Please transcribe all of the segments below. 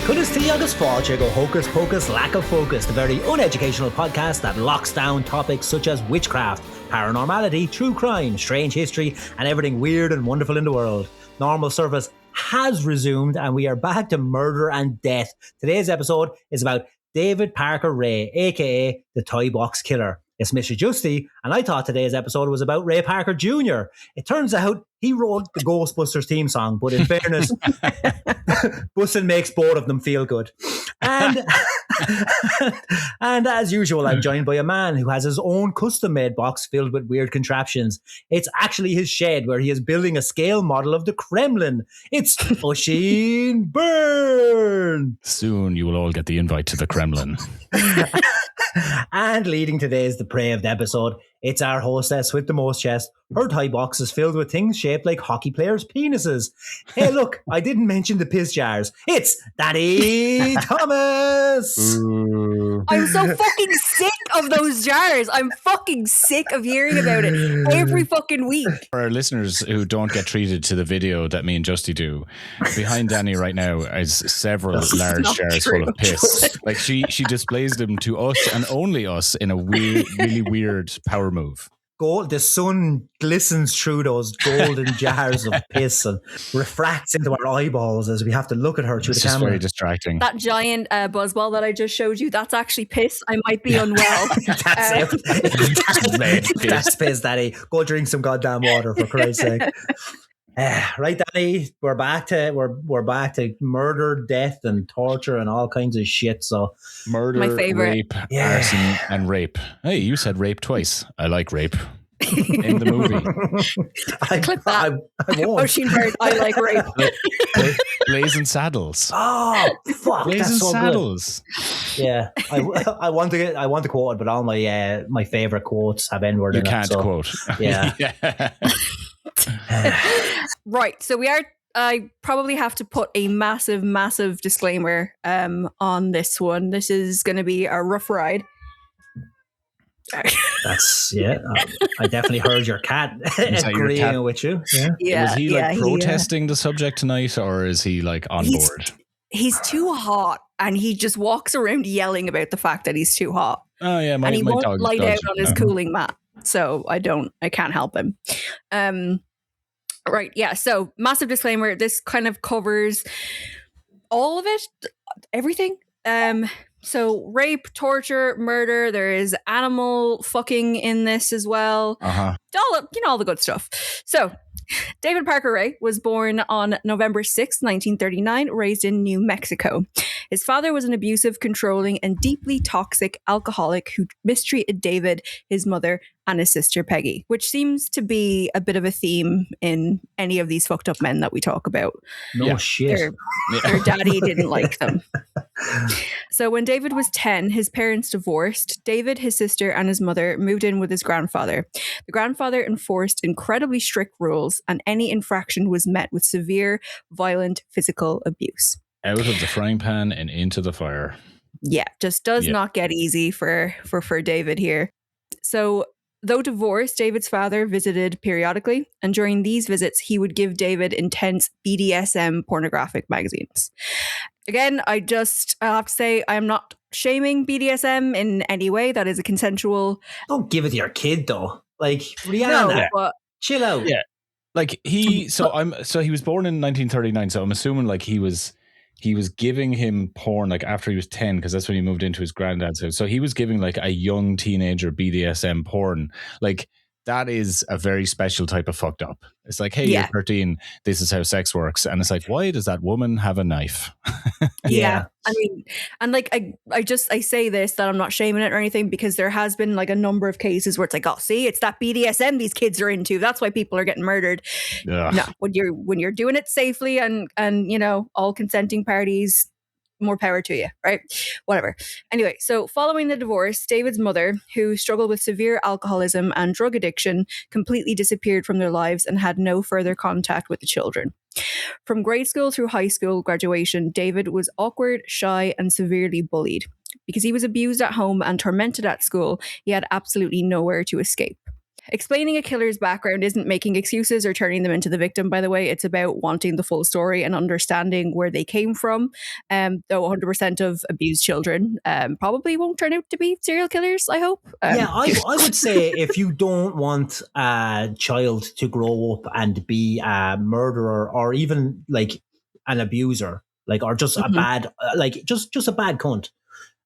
Coolidge agus fáilte go hocus pocus lack of focus, the very uneducational podcast that locks down topics such as witchcraft, paranormality, true crime, strange history, and everything weird and wonderful in the world. Normal service has resumed and we are back to murder and death. Today's episode is about David Parker Ray, aka the Toy Box Killer. It's Mr. Justy, and I thought today's episode was about Ray Parker Jr. It turns out he wrote the Ghostbusters theme song, but in fairness, Bussin makes both of them feel good. And as usual, I'm joined by a man who has his own custom-made box filled with weird contraptions. It's actually his shed where he is building a scale model of the Kremlin. It's Oisin Byrne. Soon you will all get the invite to the Kremlin. And leading today's depraved episode, it's our hostess with the most chest. Her toy box is filled with things shaped like hockey players' penises. Hey, look, I didn't mention the piss jars. It's Dani Thomas. Ooh. I'm so fucking sick of those jars. I'm fucking sick of hearing about it every fucking week. For our listeners who don't get treated to the video that me and Justy do, behind Dani right now is several large jars full of piss. Like she displays them to us and only us in a weird, really weird power move. Gold, the sun glistens through those golden jars of piss and refracts into our eyeballs as we have to look at her through It's the just camera. very distracting. That giant buzzball that I just showed you, that's actually piss. I might be unwell. That's it. That's piss, Daddy. Go drink some goddamn water, for Christ's sake. Right, Dani, we're back to murder, death, and torture and all kinds of shit. So Murder, My favorite. rape, arson, and rape. Hey, you said rape twice. I like rape. In the movie. Clip that. I won't. Oisin Byrne, I like rape. Blazing Saddles. Oh fuck! Blazing That's so Saddles. good. Yeah, I want to quote it, but all my favorite quotes have N word You in can't it. So, quote. Yeah. Right. So I probably have to put a massive disclaimer on this one. This is going to be a rough ride. That's I definitely heard your cat that your agreeing cat? with you. Yeah. Yeah. Was he yeah, protesting the subject tonight, or is he like on board? He's too hot, and he just walks around yelling about the fact that he's too hot. Oh yeah, And he my won't dog lie does down it on his now. cooling mat. So I can't help him. Right. Yeah. So massive disclaimer. This kind of covers all of it, everything. So rape, torture, murder. There is animal fucking in this as well. All the good stuff. So David Parker Ray was born on November 6, 1939, raised in New Mexico. His father was an abusive, controlling, and deeply toxic alcoholic who mistreated David, his mother, and his sister Peggy, which seems to be a bit of a theme in any of these fucked up men that we talk about. No shit. Their daddy didn't like them. So when David was 10, his parents divorced. David, his sister, and his mother moved in with his grandfather. The grandfather enforced incredibly strict rules, and any infraction was met with severe, violent physical abuse. Out of the frying pan and into the fire. Yeah, just does not get easy for David here. So though divorced, David's father visited periodically, and during these visits, he would give David intense BDSM pornographic magazines. Again, I have to say, I'm not shaming BDSM in any way. That is a consensual. Don't give it to your kid, though. Like Rihanna, No, but chill out. Yeah. Like he was born in 1939, so I'm assuming like he was giving him porn like after he was 10, because that's when he moved into his granddad's house. So he was giving like a young teenager BDSM porn. Like that is a very special type of fucked up. It's like, hey, you're 13, this is how sex works. And it's like, why does that woman have a knife? Yeah. I mean, and like, I say this, that I'm not shaming it or anything, because there has been like a number of cases where it's like, oh, see, it's that BDSM these kids are into. That's why people are getting murdered. Ugh. No, when you're doing it safely and all consenting parties, more power to you, right? Whatever. Anyway, so following the divorce, David's mother, who struggled with severe alcoholism and drug addiction, completely disappeared from their lives and had no further contact with the children. From grade school through high school graduation, David was awkward, shy, and severely bullied. Because he was abused at home and tormented at school, he had absolutely nowhere to escape. explaining a killer's background isn't making excuses or turning them into the victim, by the way. It's about wanting the full story and understanding where they came from. Though 100% of abused children probably won't turn out to be serial killers, I hope. I would say if you don't want a child to grow up and be a murderer or even like an abuser, like, or just a bad, like just a bad cunt,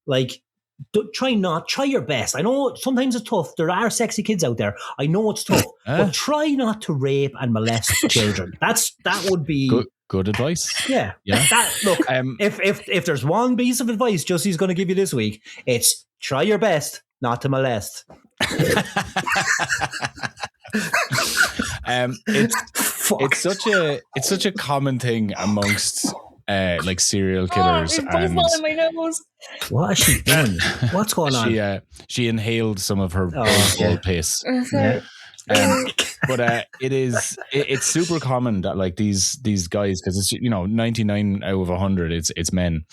like, try your best. I know sometimes it's tough. There are sexy kids out there. I know it's tough, but try not to rape and molest children. That would be good advice. Yeah. Look, if there's one piece of advice Justy's going to give you this week, it's try your best not to molest. It's such a common thing amongst like serial killers. And my nose. What has she done? What's going on? She inhaled some of her piss. But it's super common that like these guys, because it's 99 out of 100 it's men,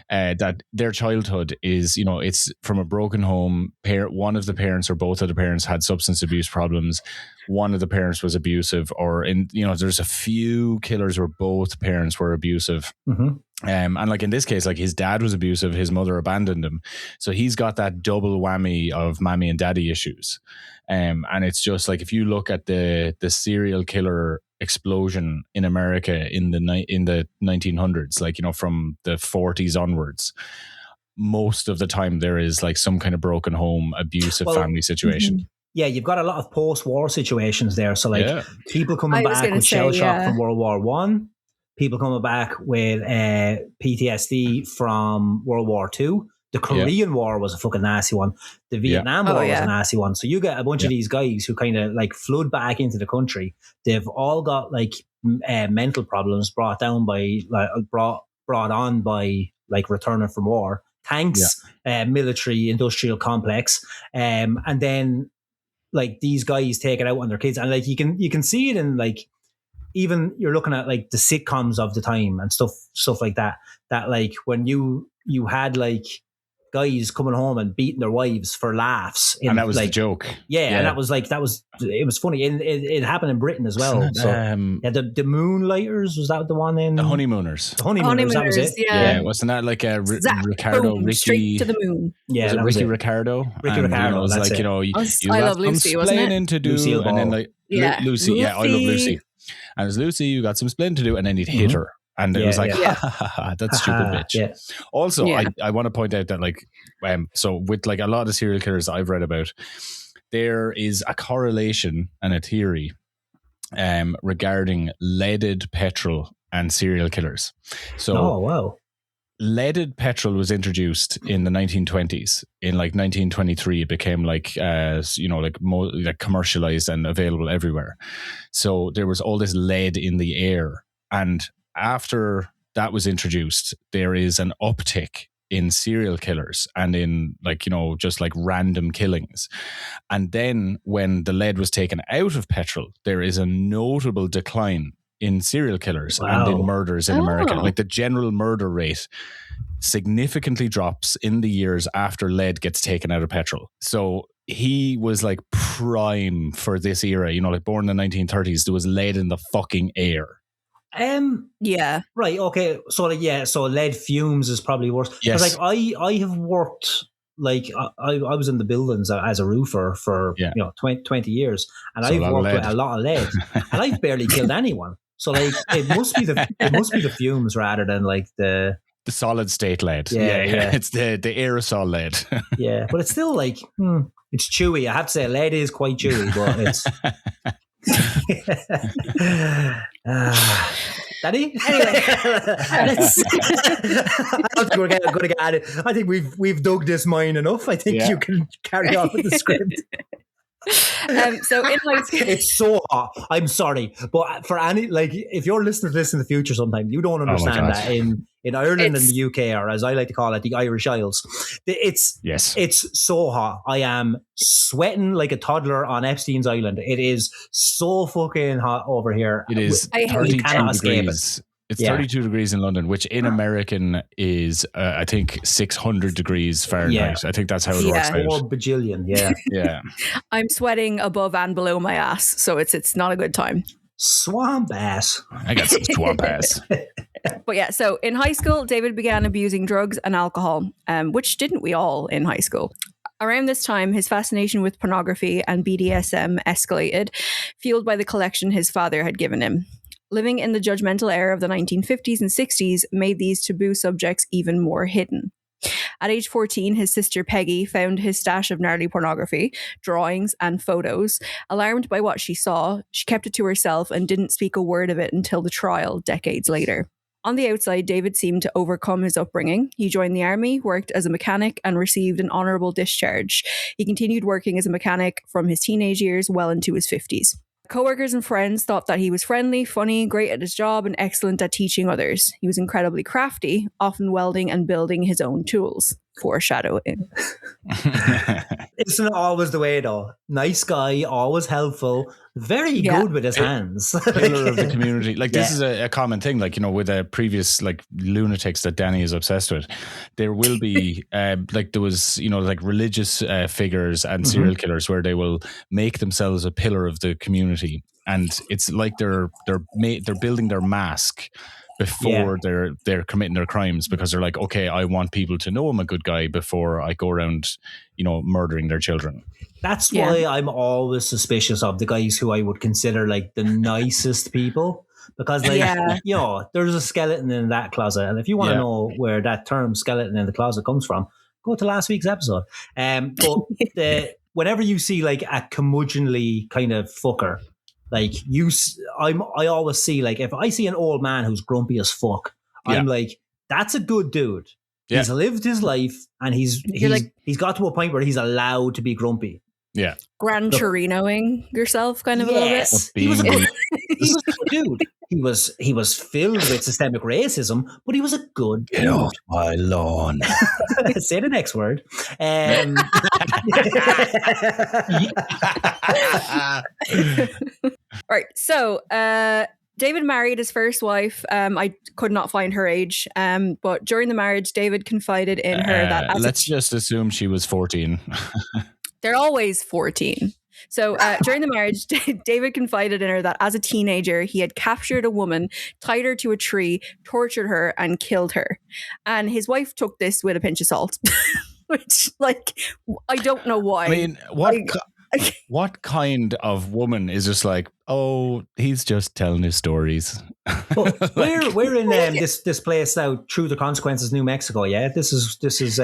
that their childhood is it's from a broken home. One of the parents or both of the parents had substance abuse problems. One of the parents was abusive, or there's a few killers where both parents were abusive. And like in this case, like his dad was abusive, his mother abandoned him, so he's got that double whammy of mommy and daddy issues. And it's just like, if you look at the serial killer explosion in America in the 1900s, like from the 40s onwards, most of the time there is like some kind of broken home, abusive family situation. Yeah, you've got a lot of post-war situations there. So like people coming back with shell shock from World War One, people coming back with PTSD from World War Two. The Korean War was a fucking nasty one. The Vietnam War was a nasty one. So you get a bunch of these guys who kind of like flood back into the country. They've all got like mental problems brought on by like returning from war, tanks, military industrial complex, and then like these guys take it out on their kids, and like you can see it in like, even you're looking at like the sitcoms of the time and stuff like that like when you had like guys coming home and beating their wives for laughs, and that was like the joke. And it was funny. It happened in Britain as well. So the Moonlighters, was that the one in the Honeymooners? The Honeymooners, that was it. Yeah, wasn't that like a Ricardo Ricky straight to the moon? Yeah, was it Ricky Ricardo? Ricky Ricardo. Was that's like it. I Love Lucy, wasn't it? To do, Lucille and then Ball. like Lucy. Yeah, I Love Lucy. And as Lucy, you got some splaining to do, and then he'd hit her. And it was like, that stupid bitch. Yeah. Also, I want to point out that like, so with like a lot of serial killers I've read about, there is a correlation and a theory regarding leaded petrol and serial killers. So, leaded petrol was introduced in the 1920s. In like 1923, it became like, like commercialized and available everywhere. So there was all this lead in the air, and after that was introduced, there is an uptick in serial killers and in like, just like random killings. And then when the lead was taken out of petrol, there is a notable decline in serial killers and in murders in America. Like the general murder rate significantly drops in the years after lead gets taken out of petrol. So he was like prime for this era, like born in the 1930s, there was lead in the fucking air. Right, okay. So lead fumes is probably worse. Yes. Like I have worked, like I was in the buildings as a roofer for 20 years, and so I've worked with a lot of lead, and I've barely killed anyone. So like it must be the fumes rather than like the solid state lead. Yeah. It's the aerosol lead. Yeah, but it's still like it's chewy. I have to say, lead is quite chewy, but it's. Dani? Anyway, I don't think we're going to get at it. I think we've dug this mine enough. I think you can carry on with the script. So in my it's so hot. I'm sorry, but for any, like, if you're listening to this in the future sometime, you don't understand that in Ireland and the UK, or as I like to call it, the Irish Isles, it's so hot. I am sweating like a toddler on Epstein's Island. It is so fucking hot over here. It is 32 degrees It's 32 degrees in London, which in American is, I think, 600 degrees Fahrenheit. I think that's how it works out. 4 bajillion, Yeah. I'm sweating above and below my ass, so it's not a good time. Swamp ass. I got some swamp ass. But yeah, so in high school, David began abusing drugs and alcohol, which didn't we all in high school? Around this time, his fascination with pornography and BDSM escalated, fueled by the collection his father had given him. Living in the judgmental era of the 1950s and 60s made these taboo subjects even more hidden. At age 14, his sister Peggy found his stash of gnarly pornography, drawings, and photos. Alarmed by what she saw, she kept it to herself and didn't speak a word of it until the trial decades later. On the outside, David seemed to overcome his upbringing. He joined the army, worked as a mechanic, and received an honourable discharge. He continued working as a mechanic from his teenage years well into his 50s. Co-workers and friends thought that he was friendly, funny, great at his job, and excellent at teaching others. He was incredibly crafty, often welding and building his own tools. Foreshadowing. Isn't it always the way, though? Nice guy, always helpful, very good with his hands. Pillar of the community. Like, this is a common thing, like, you know, with previous, like, lunatics that Dani is obsessed with. There will be, like, there was, you know, like, religious figures and serial killers where they will make themselves a pillar of the community. And it's like they're building their mask before they're committing their crimes, because they're like, okay, I want people to know I'm a good guy before I go around, you know, murdering their children. That's why I'm always suspicious of the guys who I would consider like the nicest people, because like, you know, there's a skeleton in that closet. And if you want to know where that term skeleton in the closet comes from, go to last week's episode. But whenever you see like a curmudgeonly kind of fucker, like I always see, like, if I see an old man who's grumpy as fuck, I'm like, that's a good dude. Yeah. He's lived his life, and he's got to a point where he's allowed to be grumpy. Yeah. Gran Torinoing yourself kind of a little bit. He was a good dude. He was filled with systemic racism, but he was a good dude. Get off my lawn. Say the next word. Right. So David married his first wife. I could not find her age. But during the marriage, David confided in her that let's just assume she was 14. They're always 14. So during the marriage, David confided in her that as a teenager, he had captured a woman, tied her to a tree, tortured her, and killed her. And his wife took this with a pinch of salt, which, like, I don't know why. I mean, what kind of woman is just like, oh, he's just telling his stories? Well, we're in this place now, Through the Consequences, New Mexico. Yeah, this is.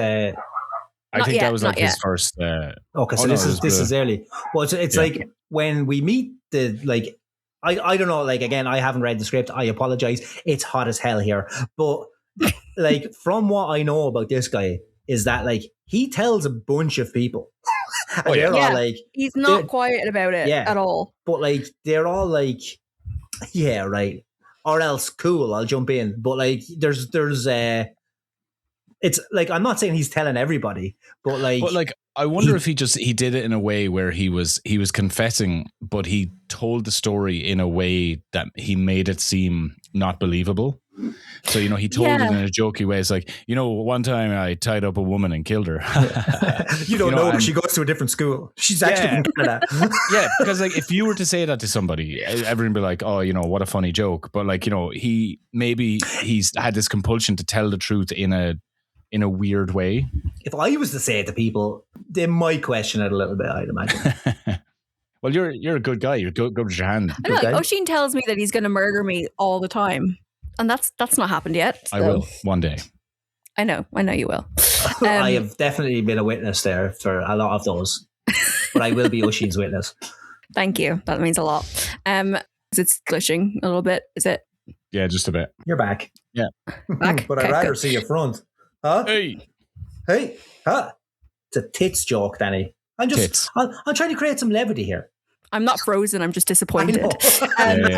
I think that was like his first. Okay, so this is early. Well, it's like when we meet I don't know. Like, again, I haven't read the script. I apologize. It's hot as hell here, but like, from what I know about this guy is that, like, he tells a bunch of people. They're all like, he's not quiet about it at all. But like, they're all like, yeah, right, or else cool, I'll jump in. But like, there's it's like, I'm not saying he's telling everybody, but like I wonder if he did it in a way where he was confessing, but he told the story in a way that he made it seem not believable. So, you know, he told it in a jokey way. It's like, you know, one time I tied up a woman and killed her. You don't know, she goes to a differ's school. She's actually from Canada. Yeah, because like, if you were to say that to somebody, everyone would be like, oh, you know, what a funny joke. But like, you know, he's had this compulsion to tell the truth in a weird way. If I was to say it to people, they might question it a little bit, I'd imagine. Well, you're a good guy. You're good with your hand. I know, like, Oisin tells me that he's going to murder me all the time, and that's not happened yet. So. I will one day. I know you will. I have definitely been a witness there for a lot of those, but I will be Oisin's witness. Thank you. That means a lot. Is it glitching a little bit? Is it? Yeah, just a bit. You're back. Yeah. Back? But I'd rather see your front. Huh? Hey. Huh? It's a tits joke, Dani. I'm trying to create some levity here. I'm not frozen. I'm just disappointed. I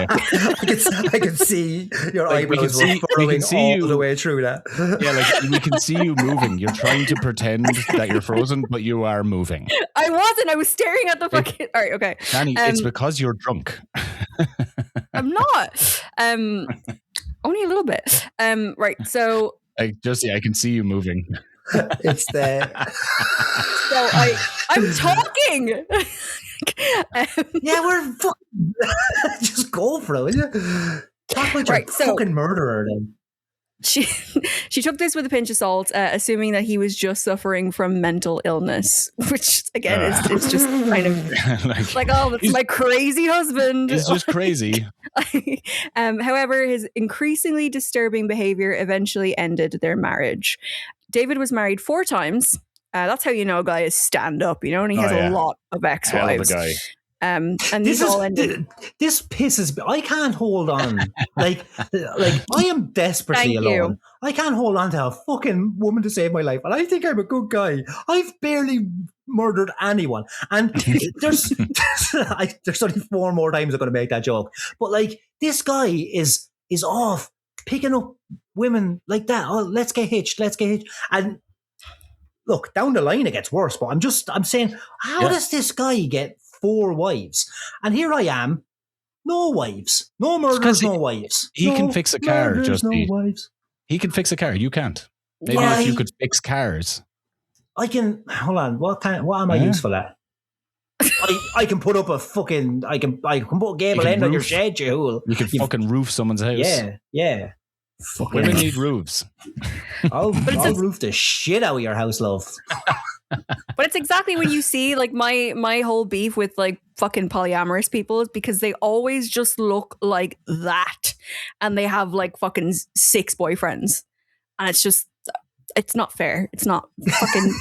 can see your eyebrows furrowing all the way through that. Yeah, like, we can see you moving. You're trying to pretend that you're frozen, but you are moving. I wasn't. I was staring at the fucking... All right, okay. Dani, it's because you're drunk. I'm not. Only a little bit. Right. So I can see you moving. It's the so I'm talking. yeah, we're fucking just go for it, will you? Talk about your fucking murderer then. She took this with a pinch of salt, assuming that he was just suffering from mental illness, which again is just kind of like oh, that's my crazy husband. He's just crazy. However, his increasingly disturbing behavior eventually ended their marriage. David was married 4 times. That's how you know a guy is stand up, you know, and he has a lot of ex-wives. Hell of a guy. And this all ended. This pisses me. I can't hold on. like I am desperately alone. I can't hold on to a fucking woman to save my life, and I think I'm a good guy. I've barely murdered anyone, and there's only 4 more times I'm going to make that joke. But like this guy is off picking up women like that. Oh, let's get hitched. And look, down the line it gets worse. But I'm saying, how does this guy get 4 wives? And here I am, no wives, no murders, no wives. He can fix a car, Justy. No wives. He can fix a car. You can't. Maybe if you could fix cars. I can. Hold on. What am I useful at? I can put up a fucking. I can put a gable end on your shed, you. You can fucking roof someone's house. Yeah. Women need roofs. I'll roof the shit out of your house, love. But it's exactly when you see like my whole beef with like fucking polyamorous people is because they always just look like that, and they have like fucking 6 boyfriends, and it's not fair. It's not fucking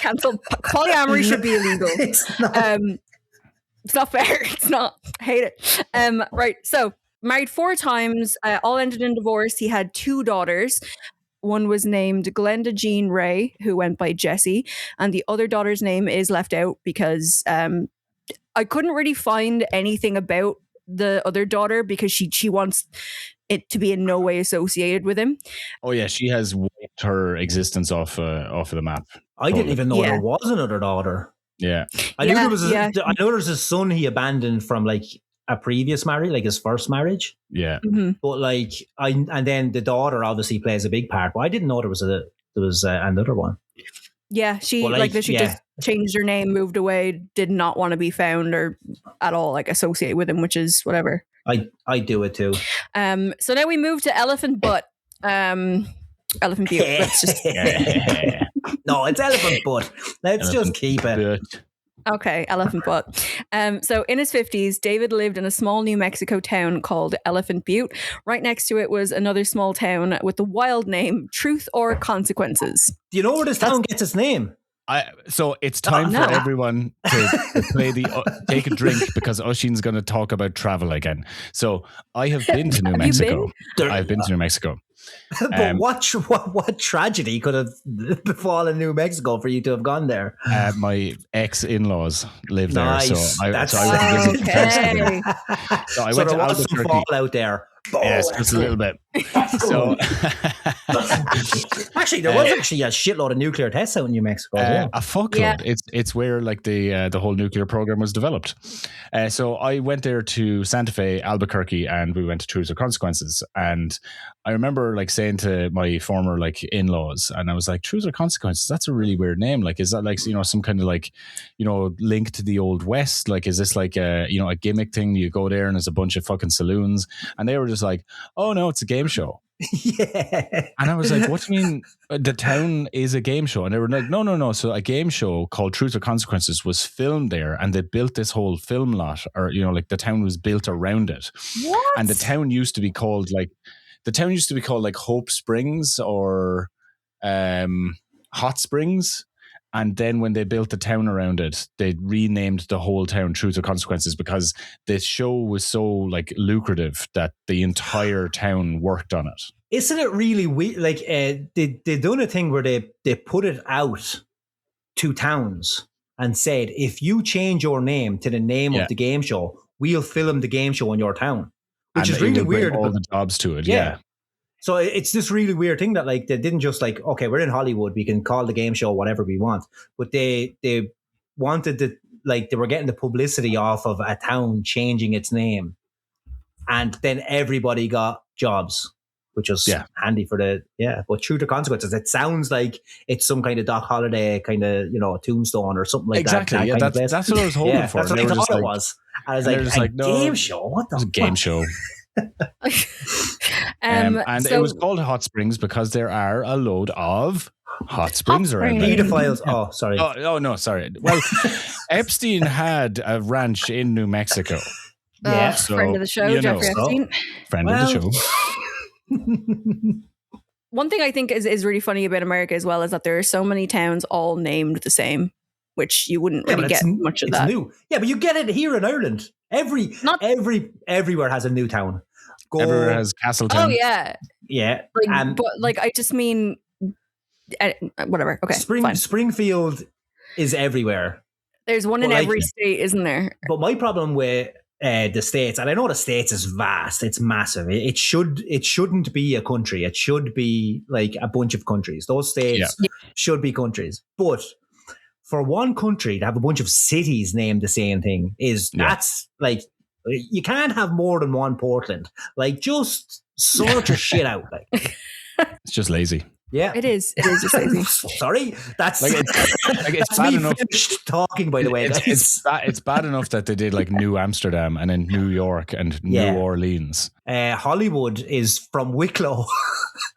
cancel. Polyamory should be illegal. It's not fair. It's not. I hate it. Right. So married 4 times, all ended in divorce. He had 2 daughters. One was named Glenda Jean Ray, who went by Jessie, and the other daughter's name is left out because I couldn't really find anything about the other daughter because she wants it to be in no way associated with him. Oh yeah, she has wiped her existence off of the map. I didn't even know there was another daughter. Yeah, I knew there was. I know there's a son he abandoned from like a previous marriage, like his first marriage. Yeah. Mm-hmm. But like and then the daughter obviously plays a big part. But I didn't know there was another one. Yeah, she just changed her name, moved away, did not want to be found or at all like associated with him, which is whatever. I do it too. So now we move to Elephant Butt. Elephant Butte. Let's just no, it's Elephant Butt. Let's just keep it. Okay, Elephant Butt. So in his 50s, David lived in a small New Mexico town called Elephant Butte. Right next to it was another small town with the wild name Truth or Consequences. Do you know where this town gets its name? So it's time for everyone to play take a drink because Oisín's going to talk about travel again. So I have been to New Mexico. I've been to New Mexico. But what tragedy could have befallen New Mexico for you to have gone there? My ex-in-laws live there, so I went to visit. So I went to Albuquerque. Some fallout there. Yes, just a little bit. So actually, there was actually a shitload of nuclear tests out in New Mexico. A fuckload. Yeah. It's where like the whole nuclear program was developed. So I went there to Santa Fe, Albuquerque, and we went to Truth or Consequences. And I remember like saying to my former like in-laws, and I was like, Truth or Consequences, that's a really weird name. Like, is that like, some kind of like, link to the Old West? Like, is this like a gimmick thing? You go there and there's a bunch of fucking saloons. And they were just like, oh no, it's a game show. Yeah. And I was like, what do you mean the town is a game show? And they were like, no. So a game show called Truth or Consequences was filmed there, and they built this whole film lot, or like the town was built around it. What? And the town used to be called like Hope Springs or Hot Springs. And then when they built the town around it, they renamed the whole town Truth or Consequences because the show was so like lucrative that the entire town worked on it. Isn't it really weird? Like they done a thing where they put it out to towns and said, if you change your name to the name of the game show, we'll film the game show in your town, which is really weird. All the jobs to it, yeah. So it's this really weird thing that like they didn't just like, okay, we're in Hollywood, we can call the game show whatever we want, but they wanted to like they were getting the publicity off of a town changing its name, and then everybody got jobs. which was handy for but True to Consequences. It sounds like it's some kind of Doc Holliday kind of, tombstone or something like that. Exactly. Yeah, that's what I was hoping for. That's what I thought it was. I was like, no, game show? What the fuck? Game show. And it was called Hot Springs because there are a load of hot springs around there. Pedophiles. Oh, sorry. Oh, no, sorry. Well, Epstein had a ranch in New Mexico. So, friend of the show, Jeffrey Epstein. Friend of the show. One thing I think is really funny about America as well is that there are so many towns all named the same, which you wouldn't really get much of that. New. Yeah, but you get it here in Ireland. Everywhere has a new town. Everywhere has Castletown. Oh yeah, yeah. But I just mean, whatever. Okay, Springfield is everywhere. There's one in every state, isn't there? But my problem with the States, and I know the States is vast, it's massive. It shouldn't be a country. It should be like a bunch of countries. Those states should be countries. But for one country to have a bunch of cities named the same thing that's like, you can't have more than one Portland. Like, just sort your shit out. Like, it's just lazy. Yeah, it is just lazy. Sorry, that's it's bad enough. Finished talking, by the way, it's bad enough that they did like New Amsterdam and then New York and New Orleans. Hollywood is from Wicklow.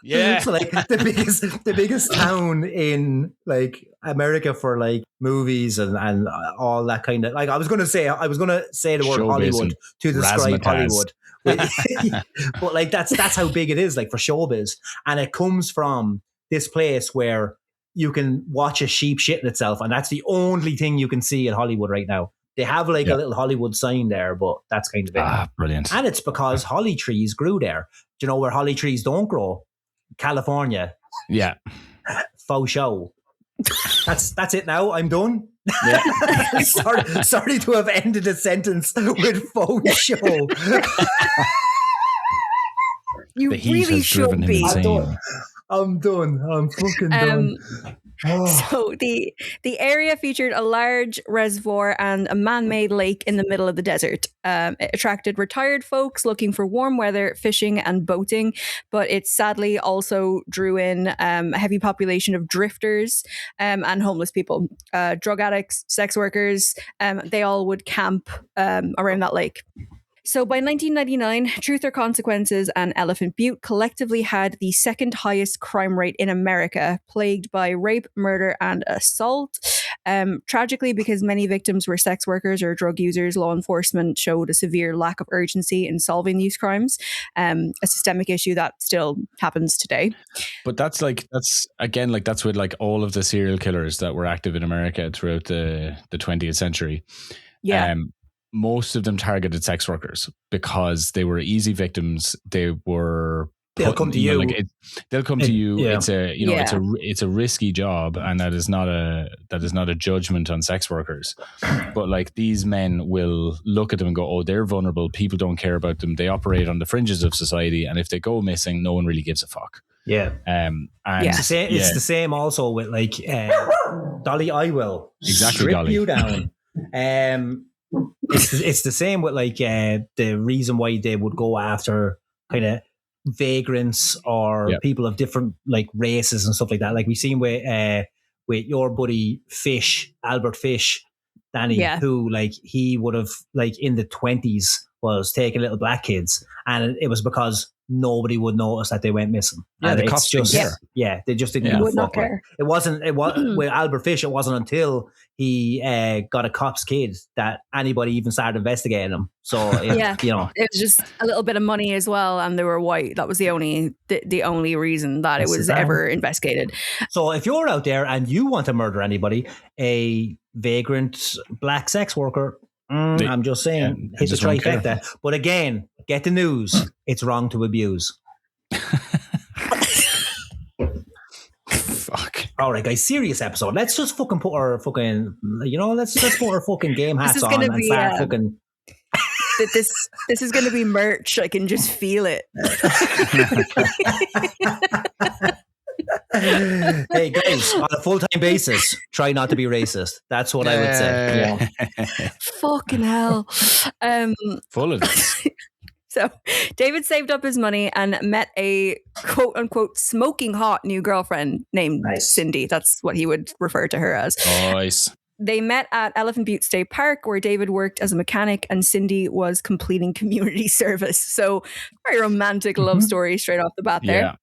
Yeah, so like the biggest town in like America for like movies and all that kind of, like I was gonna say the word Hollywood to describe Hollywood. But like that's how big it is, like for showbiz, and it comes from this place where you can watch a sheep shitting itself, and that's the only thing you can see in Hollywood right now. They have like a little Hollywood sign there, but that's kind of it. Brilliant. And it's because holly trees grew there. Do you know where holly trees don't grow? California. Yeah. Faux show. That's it now. I'm done. Yeah. sorry to have ended a sentence with faux show. You really should be. I'm done. I'm fucking done. So the area featured a large reservoir and a man-made lake in the middle of the desert. It attracted retired folks looking for warm weather, fishing and boating, but it sadly also drew in a heavy population of drifters and homeless people, drug addicts, sex workers. They all would camp around that lake. So by 1999, Truth or Consequences and Elephant Butte collectively had the second highest crime rate in America, plagued by rape, murder, and assault. Tragically, because many victims were sex workers or drug users, law enforcement showed a severe lack of urgency in solving these crimes, a systemic issue that still happens today. But that's with like all of the serial killers that were active in America throughout the 20th century. Yeah. Most of them targeted sex workers because they were easy victims. They'll come to you. They'll come to you. Yeah. It's a risky job, and that is not a judgment on sex workers. But like, these men will look at them and go, "Oh, they're vulnerable. People don't care about them. They operate on the fringes of society, and if they go missing, no one really gives a fuck." Yeah. It's the same also with like Dolly. I will strip Dolly. You down. It's the same with like the reason why they would go after kind of vagrants or people of different like races and stuff like that. Like we've seen with your buddy Fish, Albert Fish, Dani, who like he would have like in the 20s was taking little black kids, and it was because nobody would notice that they went missing. Yeah, and the cops didn't care. Yeah, they just didn't give a fuck. It wasn't with Albert Fish. It wasn't until he got a cop's kid that anybody even started investigating him. So it was just a little bit of money as well, and they were white. That was the only reason that it was ever investigated. So if you're out there and you want to murder anybody, a vagrant black sex worker, I'm just saying, hit the trifecta. But again, get the news. It's wrong to abuse. Fuck. All right, guys, serious episode. Let's just fucking put our fucking, let's just put our fucking game hats on and start fucking. This is going to be merch. I can just feel it. Hey guys, on a full-time basis, try not to be racist. That's what I would say. Fucking hell. Full of this. So David saved up his money and met a quote unquote smoking hot new girlfriend named Cindy. That's what he would refer to her as. Nice. They met at Elephant Butte State Park, where David worked as a mechanic and Cindy was completing community service. So very romantic love story straight off the bat there.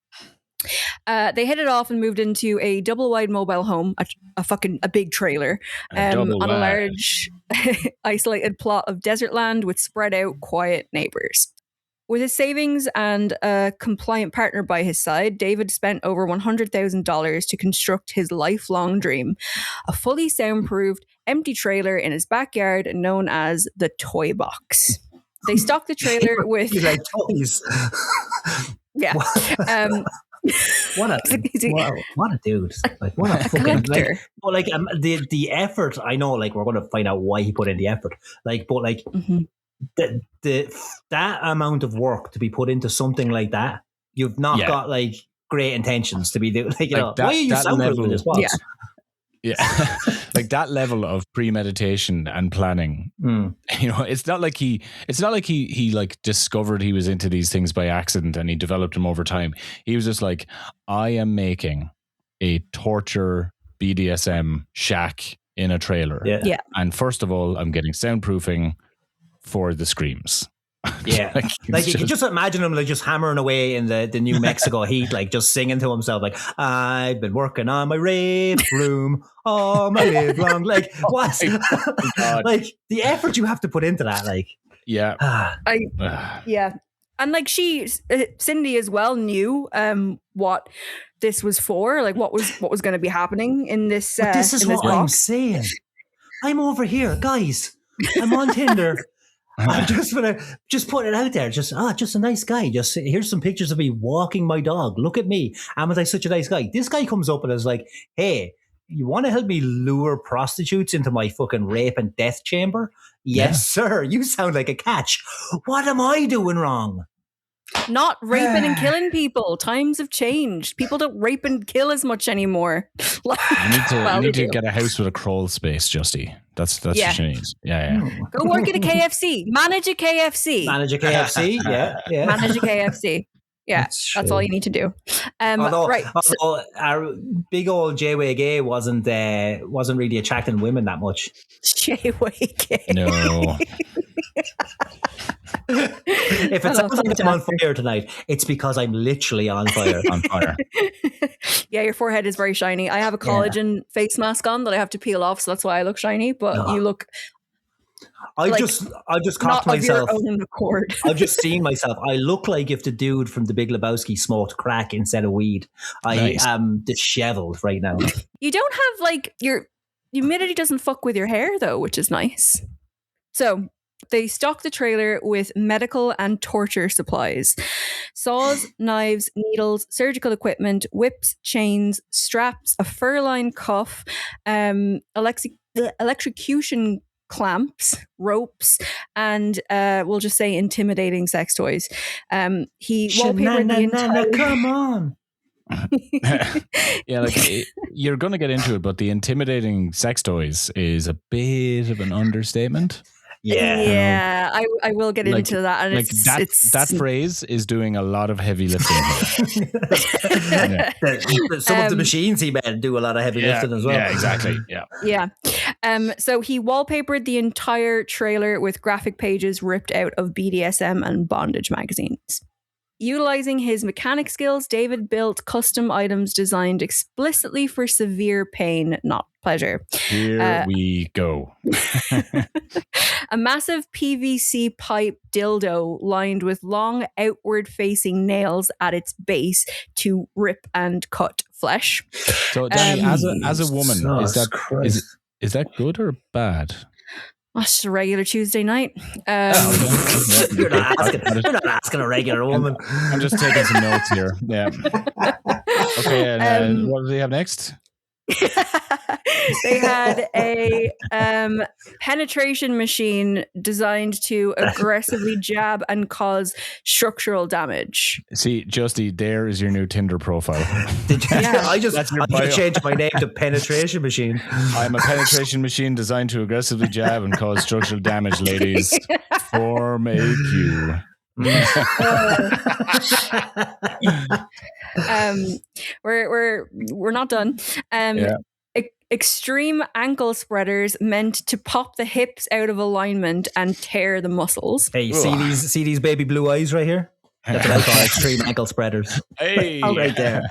They hit it off and moved into a double-wide mobile home, a big trailer, on a large isolated plot of desert land with spread out quiet neighbors. With his savings and a compliant partner by his side, David spent over $100,000 to construct his lifelong dream, a fully soundproofed, empty trailer in his backyard known as the Toy Box. They stocked the trailer with... He's like toys. Yeah. What a dude! Like what a fucking the effort. I know, like we're going to find out why he put in the effort. Like, but like that amount of work to be put into something like that, you've not got like great intentions to be like that, why are you soundproofing this box? Yeah, like that level of premeditation and planning. You know, it's not like he like discovered he was into these things by accident and he developed them over time. He was just like, I am making a torture BDSM shack in a trailer. Yeah. And first of all, I'm getting soundproofing for the screams. Yeah, like you can just imagine him like just hammering away in the New Mexico heat, like just singing to himself, like I've been working on my rape room all my live long. Like what? Like the effort you have to put into that, like yeah, and like Cindy as well knew what this was for, like what was going to be happening in this. This is what I'm saying. I'm over here, guys. I'm on Tinder. I'm just gonna put it out there. Just a nice guy. Just here's some pictures of me walking my dog. Look at me. Am I such a nice guy? This guy comes up and is like, "Hey, you want to help me lure prostitutes into my fucking rape and death chamber?" Yes, sir. You sound like a catch. What am I doing wrong? Not raping and killing people. Times have changed. People don't rape and kill as much anymore. You need to get a house with a crawl space, Justy. That's what you need. Yeah. Go work at a KFC. Manage a KFC. Manage a KFC. Yeah. Manage a KFC. Yeah, that's all you need to do. Although our big old J-Way Gay wasn't really attracting women that much. J-Way Gay. No. If it sounds like I'm on fire tonight, it's because I'm literally on fire. Yeah, your forehead is very shiny. I have a collagen face mask on that I have to peel off, so that's why I look shiny. But you look. I just caught myself. Of your own accord. I've just seen myself. I look like if the dude from The Big Lebowski smoked crack instead of weed. I am disheveled right now. You don't have like your humidity doesn't fuck with your hair though, which is nice. So they stock the trailer with medical and torture supplies. Saws, knives, needles, surgical equipment, whips, chains, straps, a fur-lined cuff, electrocution clamps, ropes, and we'll just say intimidating sex toys. He wallpapered the entire... Come on. Yeah, like you're going to get into it, but the intimidating sex toys is a bit of an understatement. Yeah, I will get into that. And that phrase is doing a lot of heavy lifting. Some of the machines he made do a lot of heavy lifting as well. Yeah, exactly. Yeah. So he wallpapered the entire trailer with graphic pages ripped out of BDSM and bondage magazines. Utilizing his mechanic skills, David built custom items designed explicitly for severe pain, not pleasure. Here we go. A massive PVC pipe dildo lined with long outward-facing nails at its base to rip and cut flesh. So, Dani, as a woman, is that good or bad? That's just a regular Tuesday night. You're not asking a regular woman. I'm just taking some notes here. Yeah. Okay, and what do they have next? They had a penetration machine designed to aggressively jab and cause structural damage. See, Justy, there is your new Tinder profile. I just changed my name to penetration machine. I'm a penetration machine designed to aggressively jab and cause structural damage, ladies. Form AQ. We're not done. Extreme ankle spreaders meant to pop the hips out of alignment and tear the muscles. Hey, you see these baby blue eyes right here? That's what I call extreme ankle spreaders. Hey, right there.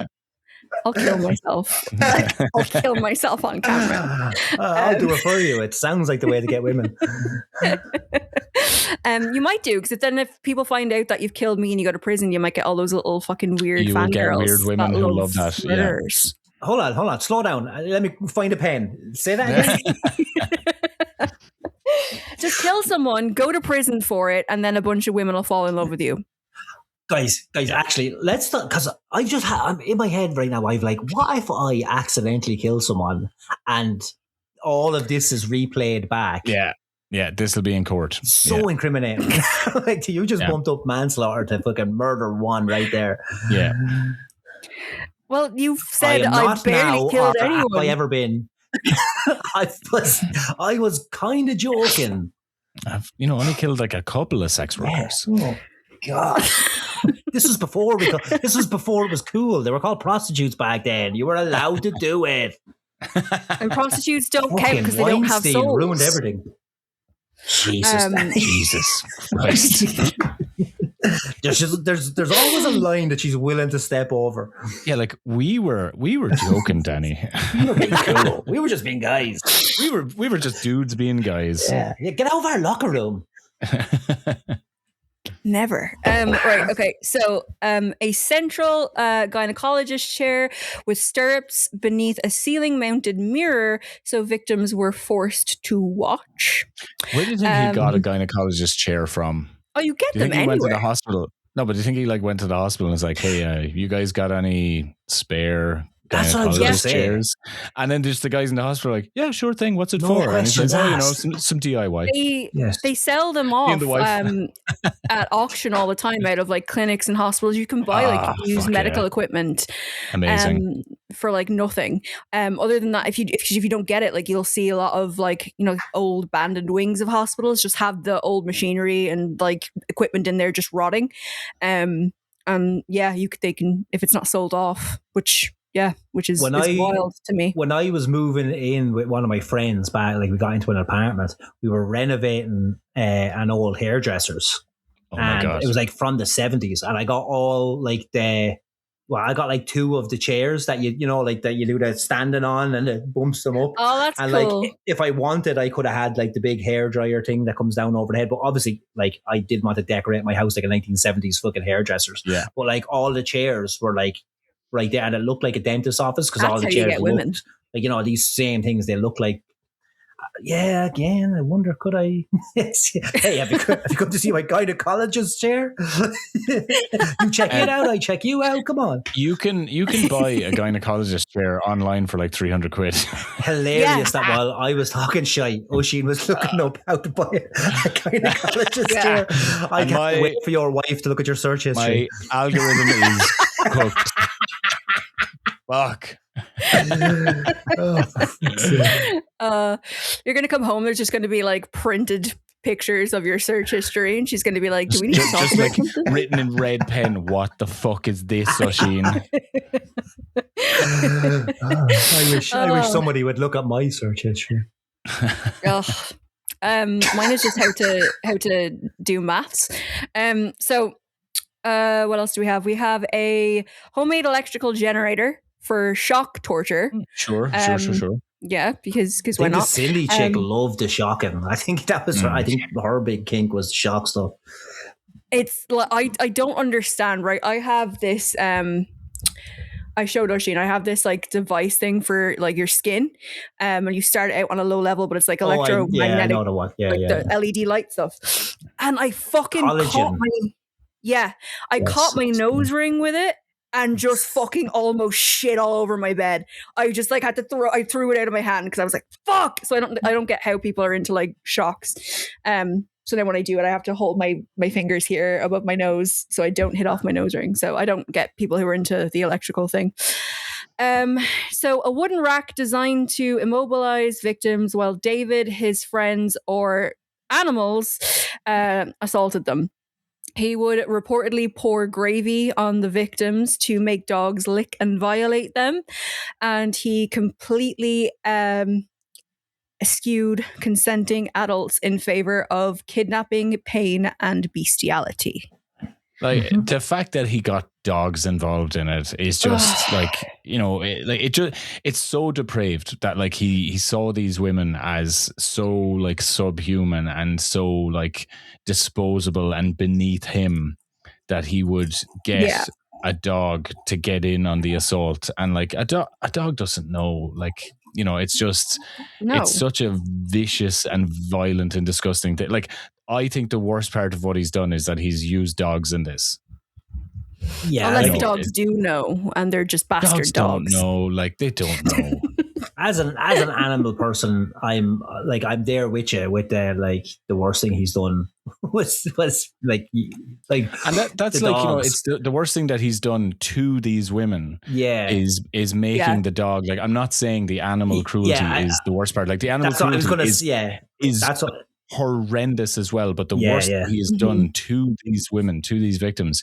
I'll kill myself. I'll kill myself on camera. I'll do it for you. It sounds like the way to get women. You might do, because then if people find out that you've killed me and you go to prison, you might get all those little fucking weird you will get fangirls. weird women who love that. Yeah. Hold on. Slow down. Let me find a pen. Say that again. Just kill someone, go to prison for it, and then a bunch of women will fall in love with you. Guys, actually, let's start, because I'm in my head right now. I've like, what if I accidentally kill someone and all of this is replayed back? Yeah, this will be in court. So incriminating. Like, you just bumped up manslaughter to fucking murder one right there. Yeah. Well, you've said I've barely killed anyone. Have I ever been? I was kind of joking. I've only killed like a couple of sex workers. Oh God. This was before it was cool. They were called prostitutes back then. You were allowed to do it. And prostitutes don't count because they don't have souls. Ruined everything. Jesus Christ. There's always a line that she's willing to step over. Yeah, like we were joking, Dani. We were being cool. We were just being guys. We were just dudes being guys. Yeah, get out of our locker room. Never. Right. Okay. So, a central gynecologist chair with stirrups beneath a ceiling-mounted mirror, so victims were forced to watch. Where do you think he got a gynecologist chair from? Oh, you get them anywhere. He went to the hospital. No, but do you think he went to the hospital and was like, "Hey, you guys got any spare That's what I was going to gynecologist chairs?" And then just the guys in the hospital are like, "Yeah, sure thing. What's it for?" And he's like, some DIY. They sell them off at auction all the time out of like clinics and hospitals. You can buy like used medical equipment. Amazing. For like nothing. Other than that, if you don't get it, like you'll see a lot of like, old abandoned wings of hospitals just have the old machinery and like equipment in there just rotting. They can, if it's not sold off, which is wild to me. When I was moving in with one of my friends back, like we got into an apartment, we were renovating an old hairdresser's. Oh my God. It was like from the 70s, and I got all like I got like two of the chairs that you do that standing on and it bumps them up. Oh, that's and cool. Like if I wanted, I could have had like the big hairdryer thing that comes down over the head. But obviously, like I did want to decorate my house like a 1970s fucking hairdressers. Yeah. But like all the chairs were like right there, and it looked like a dentist's office because all the chairs looked like these same things. They look like. Yeah, again, I wonder, could I? Hey, have you come to see my gynecologist chair? You check it out, I check you out. Come on. You can buy a gynecologist chair online for like 300 quid. Hilarious that while I was talking shite, Oisin was looking up how to buy a gynecologist chair. I can't wait for your wife to look at your search history. My algorithm is cooked. Fuck. You're gonna come home, there's just gonna be like printed pictures of your search history, and she's gonna be like, do we need to talk about something? Written in red pen, what the fuck is this, Oisin? I wish somebody would look at my search history. Mine is just how to do maths. So what else do we have? We have a homemade electrical generator for shock torture. Sure. Yeah, because why not? The silly chick loved the shocking. I think that was I think her big kink was shock stuff. It's I don't understand, right? I have this I showed Oisin, I have this like device thing for like your skin, and you start out on a low level, but it's like electromagnetic, I know the one. The LED light stuff, and I fucking caught my nose ring with it. And just fucking almost shit all over my bed. I just like had to threw it out of my hand because I was like, fuck. So I don't get how people are into like shocks. So then when I do it, I have to hold my fingers here above my nose so I don't hit off my nose ring. So I don't get people who are into the electrical thing. So a wooden rack designed to immobilize victims while David, his friends, or animals assaulted them. He would reportedly pour gravy on the victims to make dogs lick and violate them. And he completely eschewed consenting adults in favor of kidnapping, pain, and bestiality. Like the fact that he got dogs involved in it is just like, you know, it's so depraved that like he saw these women as so like subhuman and so like disposable and beneath him that he would get a dog to get in on the assault. And like a dog doesn't know, like, you know, it's just it's such a vicious and violent and disgusting thing. Like, I think the worst part of what he's done is that he's used dogs in this. Yeah, unless the dogs do know, and they're just bastard dogs. Don't know, like they don't know. As an animal person, I'm there with you with the like the worst thing he's done was like and that's like dogs. You know, it's the worst thing that he's done to these women. Yeah, is making the dog, like, I'm not saying the animal cruelty is the worst part. Like the animal cruelty is horrendous as well. But the worst that he has done to these women, to these victims,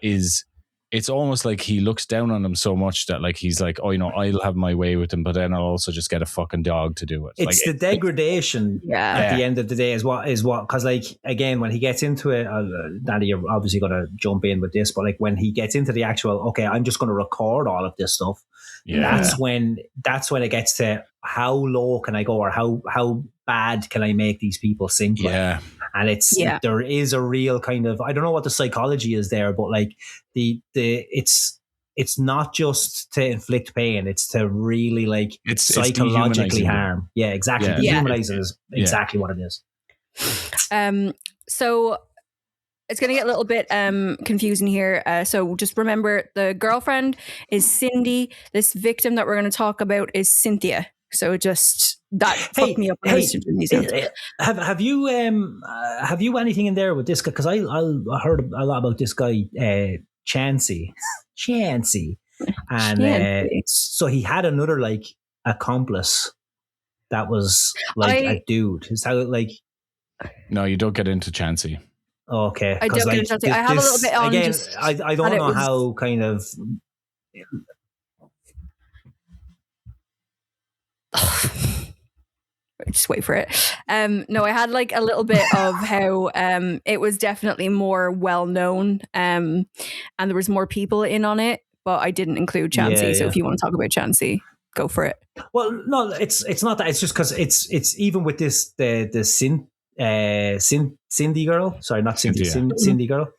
is it's almost like he looks down on them so much that like he's like, oh, you know, I'll have my way with them, but then I'll also just get a fucking dog to do it. It's like, the degradation at the end of the day is what because like again when he gets into it, Dani, you're obviously going to jump in with this, but like when he gets into the actual, okay, I'm just going to record all of this stuff. That's when it gets to how low can I go, or how bad can I make these people sink? And there is a real kind of, I don't know what the psychology is there, but like it's not just to inflict pain, it's to really like it's psychologically harm. Yeah, exactly. Dehumanizing is exactly what it is. So it's going to get a little bit confusing here. So just remember, the girlfriend is Cindy. This victim that we're going to talk about is Cynthia. So just that fucked me up. Have you anything in there with this guy? Because I heard a lot about this guy, Chansey, and so he had another like accomplice that was like a dude. Is that like? No, you don't get into Chansey. Okay, I don't get into Chansey. I have a little bit on. Again, I don't know how kind of. Just wait for it. No, I had like a little bit of how it was definitely more well known, and there was more people in on it, but I didn't include Chansey. So if you want to talk about Chansey, go for it. Well, no, it's not that. It's just because it's even with this the Cindy girl. Sorry, not Cindy. Cindy girl.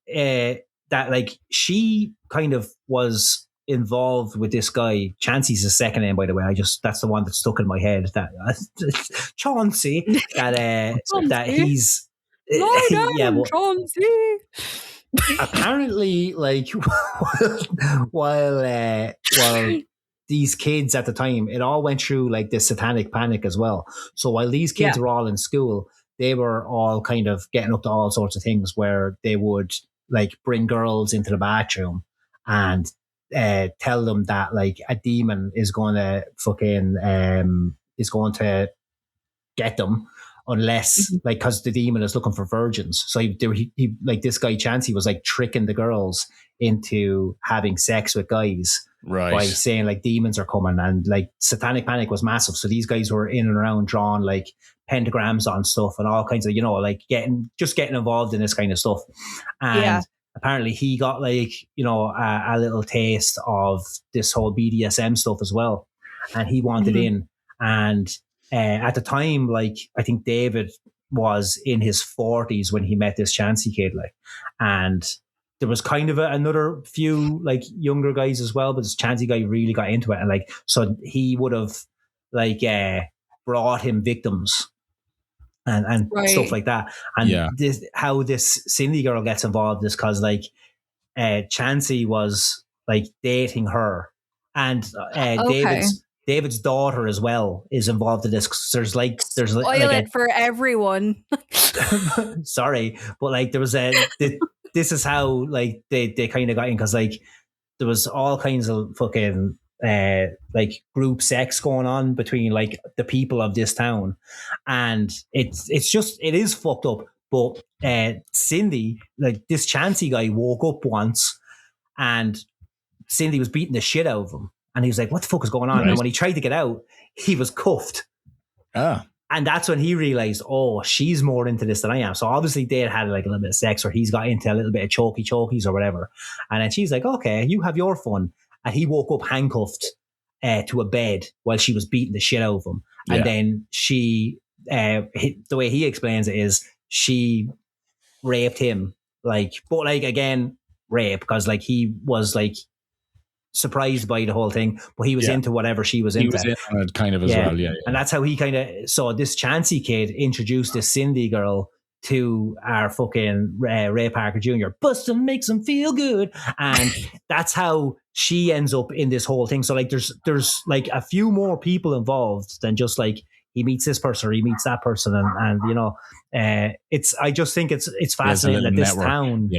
That like she kind of was involved with this guy. Chansey's his second name, by the way. That's the one that stuck in my head. That Chauncey. That he's Chauncey. Apparently, like while these kids at the time, it all went through like this satanic panic as well. So while these kids were all in school, they were all kind of getting up to all sorts of things where they would like bring girls into the bathroom and tell them that like a demon is going to get them unless like because the demon is looking for virgins. So he like this guy Chansey was like tricking the girls into having sex with guys by saying like demons are coming, and like satanic panic was massive. So these guys were in and around drawing like pentagrams on stuff and all kinds of, you know, like getting involved in this kind of stuff. And apparently he got like, you know, a little taste of this whole BDSM stuff as well. And he wanted in. And at the time, like, I think David was in his 40s when he met this Chansey kid, like, and there was kind of another few like younger guys as well, but this Chansey guy really got into it. And like, so he would have like brought him victims and stuff like that. And how this Cindy girl gets involved is because like Chansey was like dating her, and David's daughter as well is involved in this. There's spoil it for everyone. Sorry, but like there was this is how like they kind of got in, because like there was all kinds of fucking like group sex going on between like the people of this town, and it is fucked up. But Cindy, like this Chansey guy, woke up once and Cindy was beating the shit out of him. And he was like, what the fuck is going on? Right. And when he tried to get out, he was cuffed. Ah. And that's when he realized, oh, she's more into this than I am. So obviously they had like a little bit of sex, or he's got into a little bit of chokies or whatever. And then she's like, okay, you have your fun. And he woke up handcuffed to a bed while she was beating the shit out of him. And then she, the way he explains it is she raped him. Like, but like, again, rape, because like he was like surprised by the whole thing, but he was into whatever she was into. He was in on it kind of as well, yeah. And that's how he kind of saw this Chansey kid introduced this Cindy girl to our fucking Ray Parker Jr. Bust him, makes him feel good. And that's how she ends up in this whole thing. So like there's like a few more people involved than just like he meets this person or he meets that person. And you know, I just think it's fascinating that this network. Town,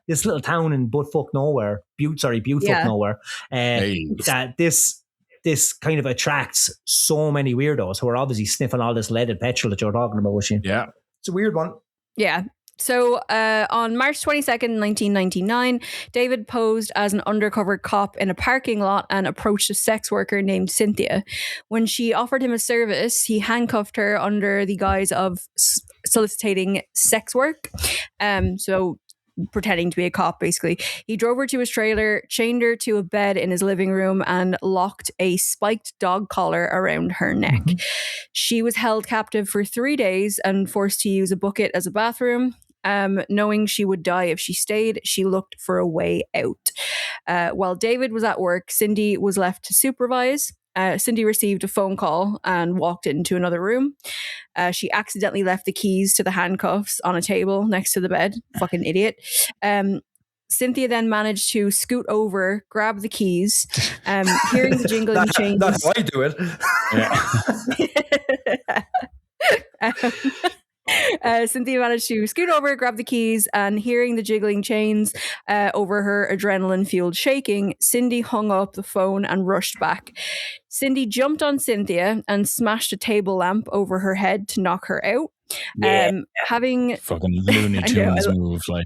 this little town in buttfuck nowhere, Butefuck nowhere, that this kind of attracts so many weirdos who are obviously sniffing all this leaded petrol that you're talking about, Oisin. Yeah. It's a weird one. Yeah. So on March 22nd, 1999, David posed as an undercover cop in a parking lot and approached a sex worker named Cynthia. When she offered him a service, he handcuffed her under the guise of soliciting sex work. So pretending to be a cop, basically. He drove her to his trailer, chained her to a bed in his living room, and locked a spiked dog collar around her neck. Mm-hmm. She was held captive for 3 days and forced to use a bucket as a bathroom. Knowing she would die if she stayed, she looked for a way out. While David was at work, Cindy was left to supervise. Cindy received a phone call and walked into another room. She accidentally left the keys to the handcuffs on a table next to the bed. Fucking idiot. Cynthia then managed to scoot over, grab the keys, hearing the jingling chains. That's how I do it. Cynthia managed to scoot over, grab the keys, and hearing the jiggling chains over her adrenaline-fueled shaking, Cindy hung up the phone and rushed back. Cindy jumped on Cynthia and smashed a table lamp over her head to knock her out. Having fucking Looney Tunes move, like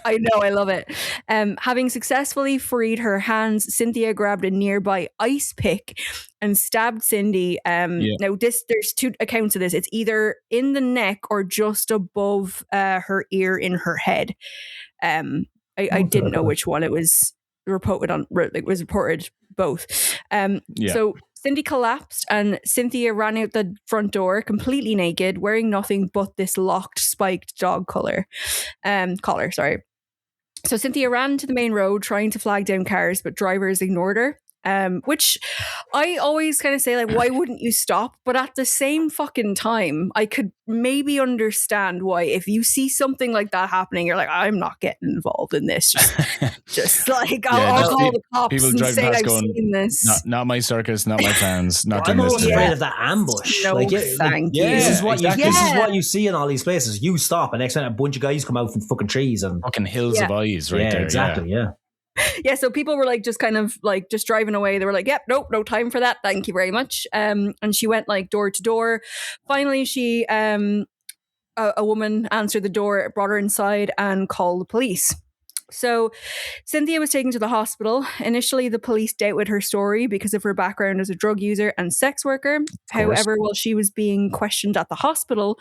I know, I love it. Having successfully freed her hands, Cynthia grabbed a nearby ice pick and stabbed Cindy. Now there's two accounts of this. It's either in the neck or just above her ear in her head. I didn't know which one. It was reported on. It was reported both. So Cindy collapsed and Cynthia ran out the front door completely naked, wearing nothing but this locked, spiked dog collar. So Cynthia ran to the main road trying to flag down cars, but drivers ignored her. Which I always kind of say, like, why wouldn't you stop? But at the same fucking time, I could maybe understand why if you see something like that happening, you're like, I'm not getting involved in this. Just like, I'll call the cops people and say I've going, seen this. Not my circus, not my plans, not I'm doing always this. afraid of that ambush. No, thank you. This is what you see in all these places. You stop, and next time a bunch of guys come out from fucking trees and fucking hills of eyes right there. Exactly, Yeah, so people were like just kind of like just driving away. They were like, yep, nope, no time for that. Thank you very much. And she went like door to door. Finally, she a woman answered the door, brought her inside and called the police. So Cynthia was taken to the hospital. Initially, the police doubted her story because of her background as a drug user and sex worker. However, while she was being questioned at the hospital,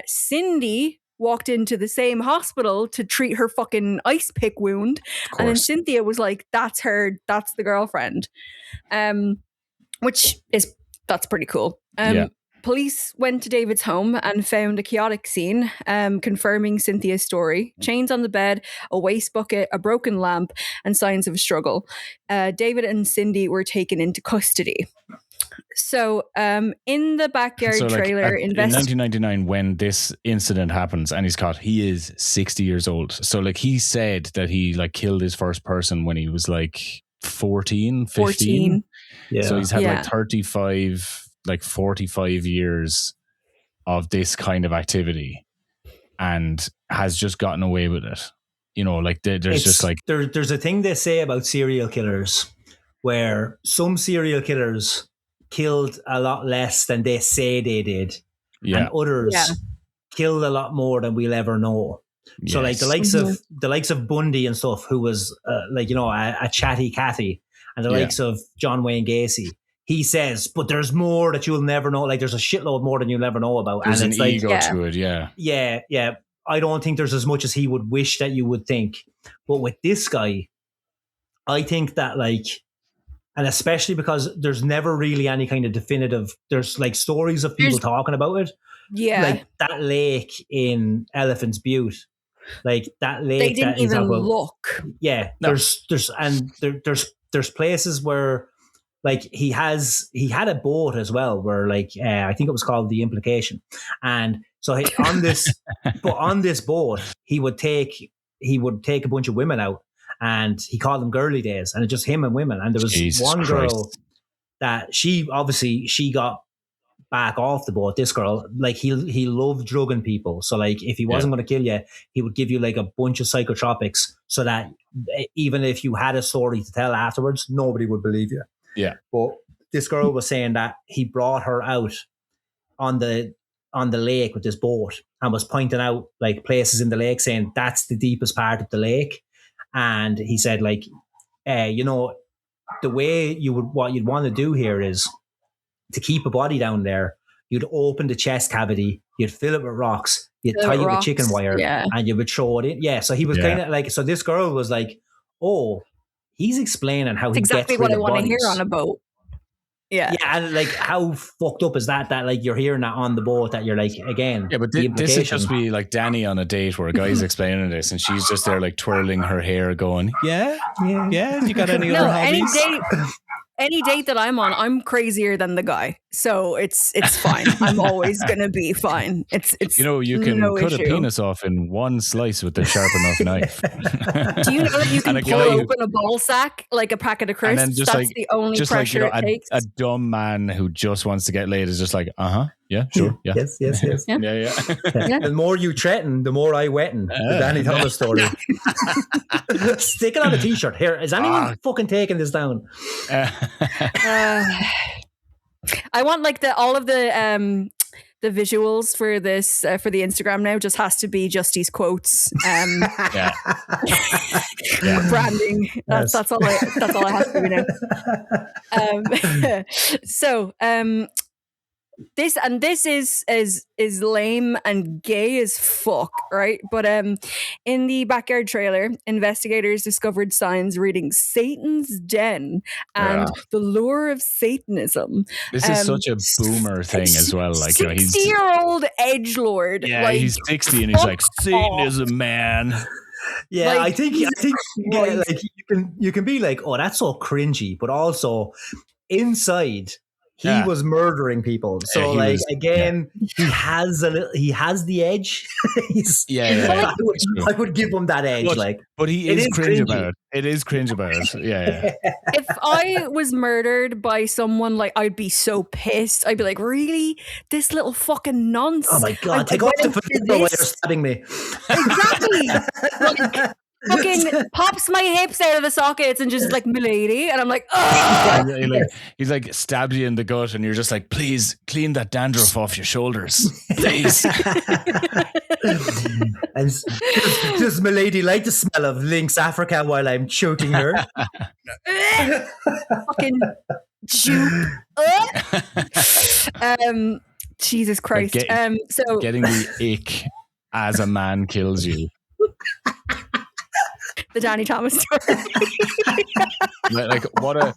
Cindy walked into the same hospital to treat her fucking ice pick wound. And then Cynthia was like, that's her, that's the girlfriend. That's pretty cool. Police went to David's home and found a chaotic scene, confirming Cynthia's story. Chains on the bed, a waste bucket, a broken lamp, and signs of a struggle. David and Cindy were taken into custody. So, in the backyard trailer, in 1999, when this incident happens and he's caught, he is 60 years old. So, like, he said that he like killed his first person when he was like 14, 15. Yeah. So he's had like 35, like 45 years of this kind of activity, and has just gotten away with it. You know, like there's a thing they say about serial killers, where some serial killers killed a lot less than they say they did, and others killed a lot more than we'll ever know. So like the likes of Bundy and stuff, who was like, you know, a chatty Cathy, and the likes of John Wayne Gacy. He says, but there's more that you'll never know. Like there's a shitload more than you'll never know about. There's and it's an like, ego to it, yeah. I don't think there's as much as he would wish that you would think. But with this guy, I think that like, and especially because there's never really any kind of definitive, there's like stories of people talking about it. Yeah. Like that lake in Elephant's Butte. Like that lake. They didn't that he's even about, look. Yeah. No. There's places where like he had a boat as well where like I think it was called the Implication, and so on this boat he would take a bunch of women out, and he called them girly days, and it's just him and women. And there was one girl that she got back off the boat. This girl, like he loved drugging people, so like if he wasn't going to kill you, he would give you like a bunch of psychotropics, so that even if you had a story to tell afterwards, nobody would believe you. Yeah. But this girl was saying that he brought her out on the lake with this boat and was pointing out like places in the lake, saying that's the deepest part of the lake. And he said, like, you know, the way what you'd want to do here is to keep a body down there. You'd open the chest cavity, you'd fill it with rocks, you'd tie it with chicken wire, and you would throw it in. Yeah. So he was kind of like, so this girl was like, oh, he's explaining how he exactly gets rid what I want bodies. to hear on a boat. Yeah. Yeah, and like how fucked up is that like you're hearing that on the boat, that you're like, again. Yeah, but this would just be like Dani on a date where a guy's explaining this and she's just there like twirling her hair going, yeah, you got any other hobbies? Any date that I'm on, I'm crazier than the guy, so it's fine. I'm always gonna be fine. It's you know, you can cut a penis off in one slice with a sharp enough knife. Do you know that you can pull open a ball sack like a packet of crisps? That's like, the only pressure like, you know, it takes. A dumb man who just wants to get laid is just like, yeah, sure, yeah, yes. Yeah. The more you threaten, the more I wetten. The Dani Thomas story. Stick it on a t-shirt. Here, is anyone fucking taking this down? I want like all of the visuals for this for the Instagram now just has to be Justy's quotes. Branding. That's all I have to be now. So this is lame and gay as fuck, right? But in the backyard trailer, investigators discovered signs reading Satan's Den and the lure of Satanism. This is such a boomer thing as well. Like, you know, he's 60-year-old edgelord. Yeah, like, he's 60 and he's like, Satanism, man. Yeah, like, I think yeah, like you can be like, oh, that's so cringy, but also inside he was murdering people. So like again, he has the edge. I would give him that edge. But he is cringe about it. It is cringe about it. Yeah. If I was murdered by someone, like, I'd be so pissed. I'd be like, really? This little fucking nonsense. Oh my God, take off the fedora while you're stabbing me. Exactly. Like, fucking pops my hips out of the sockets and just like, milady, and I'm like, oh. He's like stabbed you in the gut, and you're just like, please clean that dandruff off your shoulders, please. And does milady like the smell of Lynx Africa while I'm choking her? Fucking juke. Jesus Christ. So getting the ick as a man kills you. The Dani Thomas story. Like what an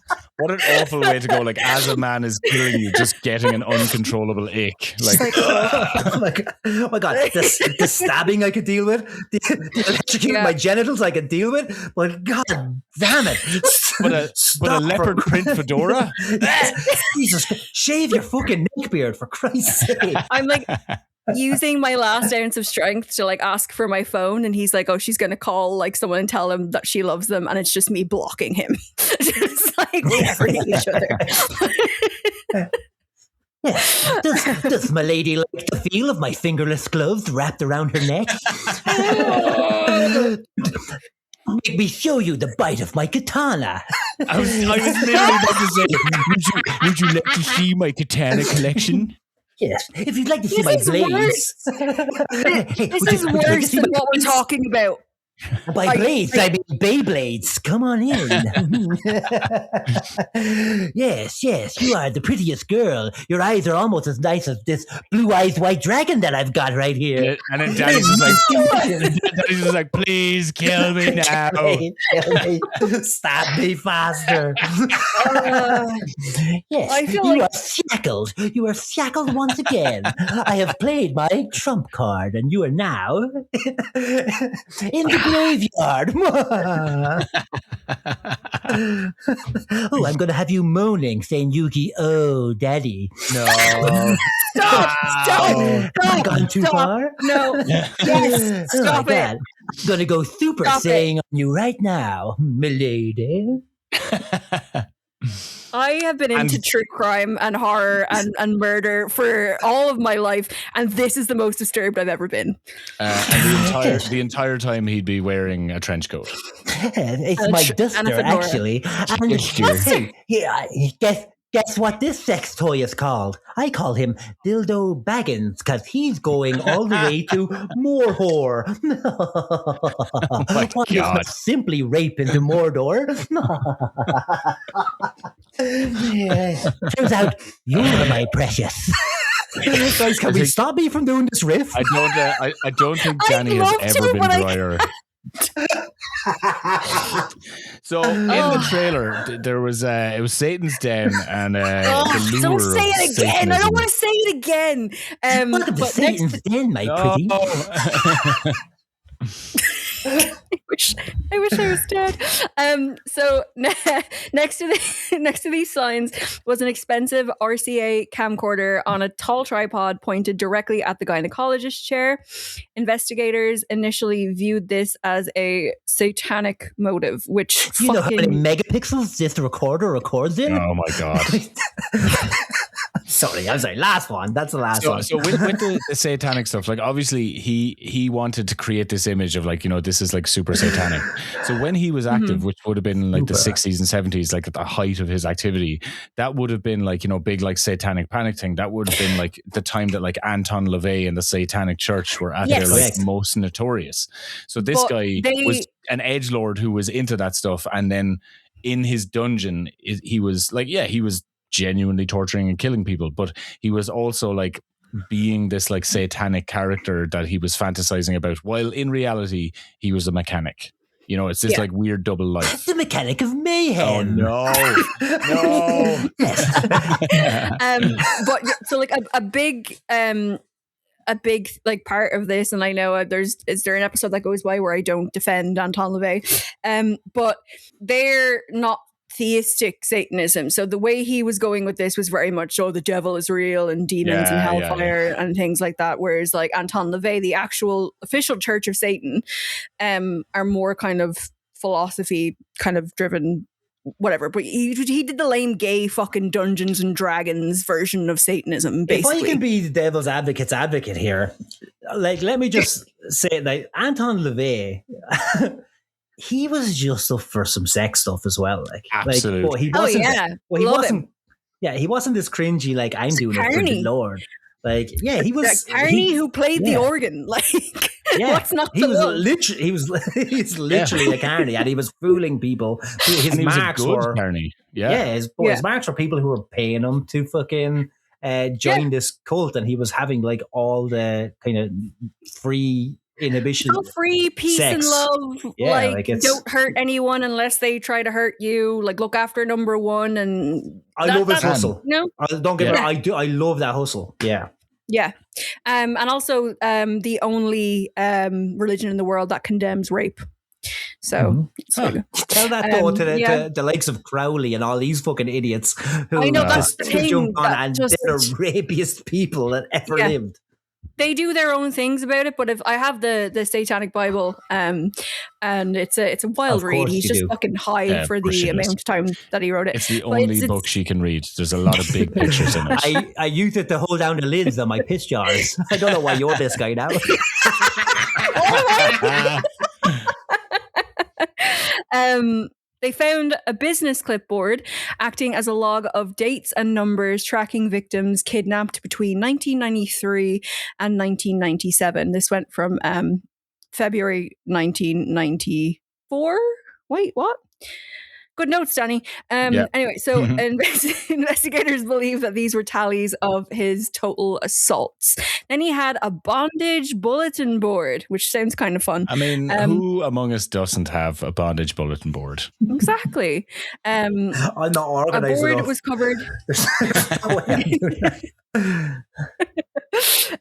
awful way to go. Like, as a man is killing you, just getting an uncontrollable ick. Like, oh my God, the stabbing I could deal with, the electrocuting my genitals I could deal with, but God damn it! But a leopard print fedora. Jesus, shave your fucking neck beard for Christ's sake! I'm like using my last ounce of strength to like ask for my phone, and he's like, oh, she's gonna call like someone and tell him that she loves them, and it's just me blocking him. Just like we never need each other. Does my lady like the feel of my fingerless gloves wrapped around her neck? Make me show you the bite of my katana. I was literally about to say, would you like to see my katana collection? Yes, if you'd like to see This my is blades. This is worse than what we're talking about. By blades, I mean Beyblades. Come on in. Yes, you are the prettiest girl. Your eyes are almost as nice as this blue-eyed white dragon that I've got right here. And then Dani's just like, please kill me now. Kill me. Stab me faster. Yes, I feel you are shackled. You are shackled once again. I have played my trump card, and you are now in the graveyard. Oh, I'm going to have you moaning, saying, Yuki, oh, daddy. No. Stop! Have I gone too far? No. Yes. Stop it. I'm going to go super saying on you right now, milady. I have been into true crime and horror and murder for all of my life, and this is the most disturbed I've ever been. And the entire time he'd be wearing a trench coat. It's my duster, actually. And hey, guess what this sex toy is called? I call him Dildo Baggins, because he's going all the way to Mordor. One must simply rape into Mordor. Turns out you're my precious. Guys, can we stop me from doing this riff? I don't think Dani has ever been drier. So in the trailer, there was it was Satan's Den and the lure. Don't say it again. Satanism. I don't want to say it again. Welcome to Satan's Den, my pretty. I wish I was dead. So next to these signs was an expensive RCA camcorder on a tall tripod pointed directly at the gynecologist's chair. Investigators initially viewed this as a satanic motive, which you know how many megapixels this recorder records in? Oh my god. Sorry. Last one. That's the last one. So with the satanic stuff, like obviously he wanted to create this image of like, you know, this is like super satanic. So when he was active, which would have been like the 60s and 70s, like at the height of his activity, that would have been like, you know, big like satanic panic thing. That would have been like the time that like Anton LaVey and the Satanic Church were at their like most notorious. So this guy was an edgelord who was into that stuff, and then in his dungeon, he was like, he was genuinely torturing and killing people, but he was also like being this like satanic character that he was fantasizing about, while in reality he was a mechanic. You know, it's this like weird double life. The mechanic of mayhem. Oh no. But so like a big like part of this, and I know is there an episode that goes by where I don't defend Anton LaVey, but they're not theistic Satanism. So the way he was going with this was very much, the devil is real and demons and hellfire and things like that. Whereas like Anton LaVey, the actual official Church of Satan, are more kind of philosophy kind of driven, whatever. But he did the lame gay fucking Dungeons and Dragons version of Satanism, basically. If I can be the devil's advocate here, like let me just say, like Anton LaVey, he was just up for some sex stuff as well. Like, absolutely. Like, he wasn't he wasn't this cringy, like, I'm doing it for the Lord. Like, he was Carney who played the organ. Like, what's not to love? He's literally a carny, and he was fooling people. His marks were carny. His marks were people who were paying him to fucking join this cult, and he was having like all the kind of free inhibition, free peace sex. And love. Like don't hurt anyone unless they try to hurt you. Like, look after number one. And I love his hustle. No, don't get me wrong. I do. I love that hustle. Yeah. And also the only religion in the world that condemns rape. So tell that though to the likes of Crowley and all these fucking idiots who I know that's the thing, jump on and they're the rapiest people that ever lived. They do their own things about it, but if I have the Satanic Bible, and it's a wild read. He's just fucking high for the amount of time that he wrote it. It's the only book she can read. There's a lot of big pictures in it. I use it to hold down the lids on my piss jars. I don't know why you're this guy now. They found a business clipboard acting as a log of dates and numbers tracking victims kidnapped between 1993 and 1997. This went from February 1994. Wait, what? Good notes, Dani. Anyway, so investigators believe that these were tallies of his total assaults. Then he had a bondage bulletin board, which sounds kind of fun. I mean, who among us doesn't have a bondage bulletin board? Exactly. I'm not organized A board enough. was covered.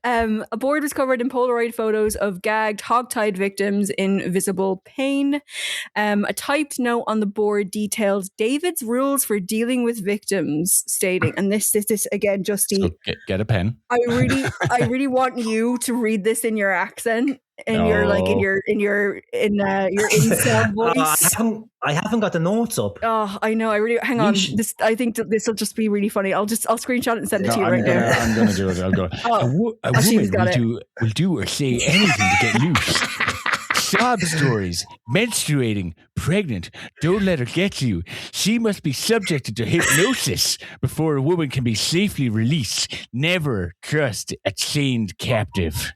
A board was covered in Polaroid photos of gagged, hog-tied victims in visible pain. A typed note on the board detailed David's rules for dealing with victims, stating, and this again, Justy. So get a pen. I really want you to read this in your accent, in your incel voice. I haven't got the notes up. Oh, I know. Hang on. I think this will just be really funny. I'll screenshot it and send it to you right now. I'm gonna do it. I'll go. A woman will do or say anything to get loose. Sob stories, menstruating, pregnant. Don't let her get to you. She must be subjected to hypnosis before a woman can be safely released. Never trust a chained captive.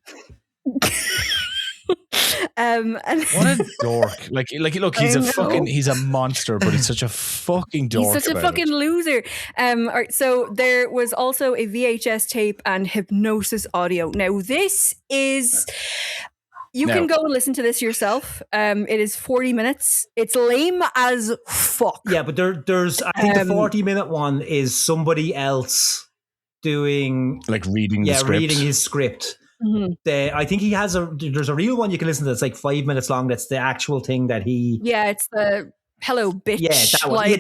And what a dork! Like, look, he's a monster, but he's such a fucking dork. He's such a fucking loser. All right, so there was also a VHS tape and hypnosis audio. Now, this is. You can go and listen to this yourself. It is 40 minutes. It's lame as fuck. Yeah, but there's I think the 40-minute one is somebody else doing like reading the script. reading his script. Mm-hmm. I think he has there's a real one you can listen to that's like 5 minutes long. That's the actual thing that he. Yeah, it's the hello bitch. Yeah, that one.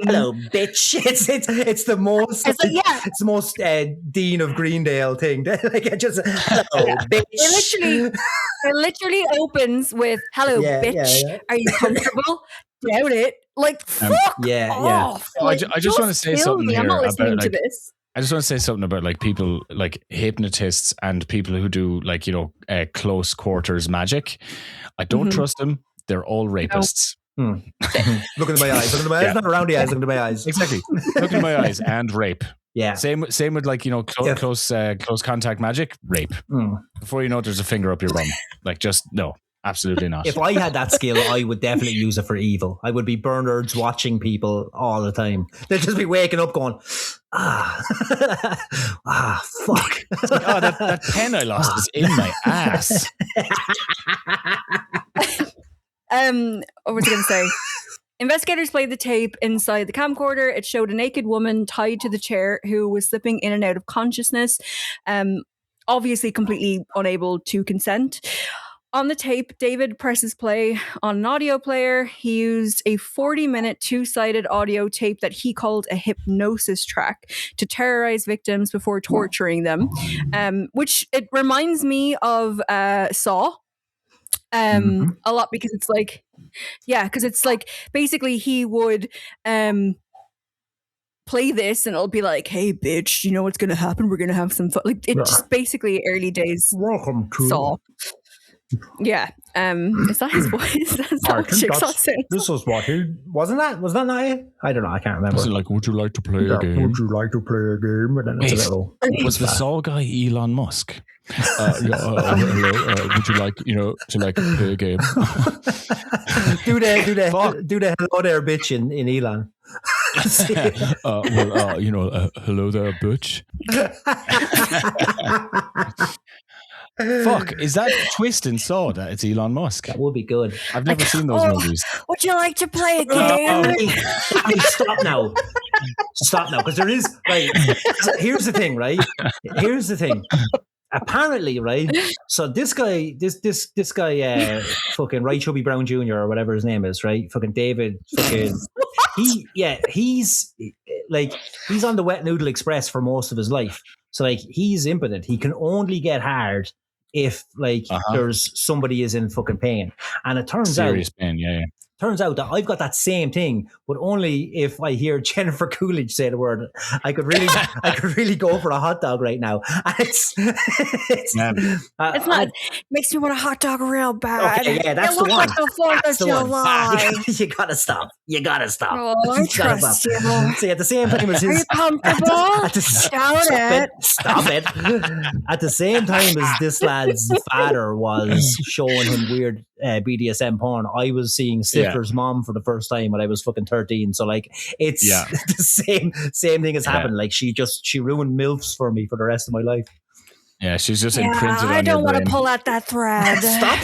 Hello bitch. It's the most. It's the most Dean of Greendale thing. Like it just hello bitch. It literally opens with hello bitch. Yeah. Are you comfortable? Doubt it. Like fuck off. I just want to say something here. I'm not listening to this. I just want to say something about like people like hypnotists and people who do like, close quarters magic. I don't trust them. They're all rapists. No. Look into my eyes. Look into my eyes. Not around the eyes. Look into my eyes. Exactly. Look into my eyes and rape. Yeah. Same with like, close contact magic, rape. Before you know it, there's a finger up your bum. Like just no. Absolutely not. If I had that skill, I would definitely use it for evil. I would be Bernards watching people all the time. They'd just be waking up going, fuck. Like, that pen I lost is in my ass. What was I going to say? Investigators played the tape inside the camcorder. It showed a naked woman tied to the chair who was slipping in and out of consciousness, obviously completely unable to consent. On the tape, David presses play on an audio player. He used a 40-minute two-sided audio tape that he called a hypnosis track to terrorize victims before torturing them, which it reminds me of Saw a lot because it's like, basically he would play this and it'll be like, hey bitch, you know what's going to happen? We're going to have some fun. Like it just basically early days Welcome to Saw. Yeah. Is that his voice? That's how Jigsaw sounds. This was what he wasn't that? Was that not it? I don't know. I can't remember. Was it like, would you like to play a game? Would you like to play a game? And then it's a little. Was the Saw guy Elon Musk? Hello. Would you like, to play a game? do the hello there, bitch in Elon. Hello there, bitch. Fuck, is that twist in Saw that it's Elon Musk? That would be good. I've never seen those movies. Would you like to play a game? Stop now, because there is, right, here's the thing, right? Here's the thing. Apparently, right, so this guy, fucking Ray Chubby Brown Jr. or whatever his name is, right? Fucking David, fucking, he's on the Wet Noodle Express for most of his life. So like he's impotent. He can only get hard if there's somebody is in fucking pain. And it turns serious pain, yeah. turns out that I've got that same thing, but only if I hear Jennifer Coolidge say the word. I could really go for a hot dog right now. And it's Yeah. It's not. Makes me want a hot dog real bad. Okay, yeah, that's the one. Like the 4th That's of the one. July. You gotta stop. You gotta stop. Oh, I You gotta trust stop. you. See, at the same time as Are his, you comfortable? stop it. Stop it. At the same time as this lad's father was showing him weird BDSM porn, I was seeing Stifler's mom for the first time when I was fucking 13. So like, it's the same thing has happened. Like she ruined MILFs for me for the rest of my life. Yeah, she's just imprinted on I don't want to pull at that thread. Stop,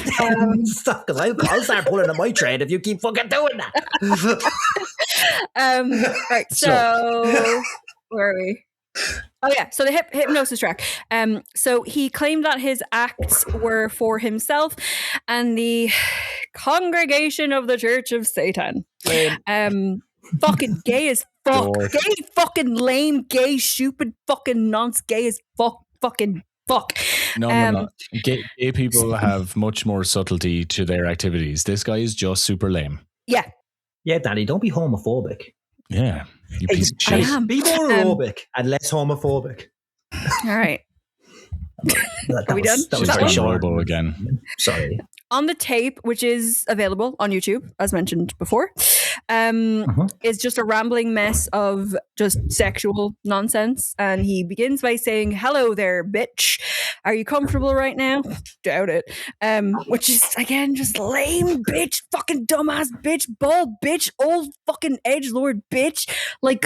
stop, because I'll start pulling at my thread if you keep fucking doing that. Right, so where are we? Oh yeah, so the hypnosis track. So he claimed that his acts were for himself and the congregation of the Church of Satan. Fucking gay as fuck. Gay fucking lame, gay, stupid, fucking nonce, gay as fuck, fucking fuck. No. Gay people have much more subtlety to their activities. This guy is just super lame. Yeah. Yeah, Danny, don't be homophobic. Yeah. You piece of shit. Be more aerobic and less homophobic. All right. Are we done? That was very short. Again. Sorry. On the tape, which is available on YouTube, as mentioned before, is just a rambling mess of just sexual nonsense. And he begins by saying, "Hello there, bitch. Are you comfortable right now?" Doubt it. Which is, again, just lame bitch, fucking dumbass bitch, bald bitch, old fucking edgelord bitch. Like,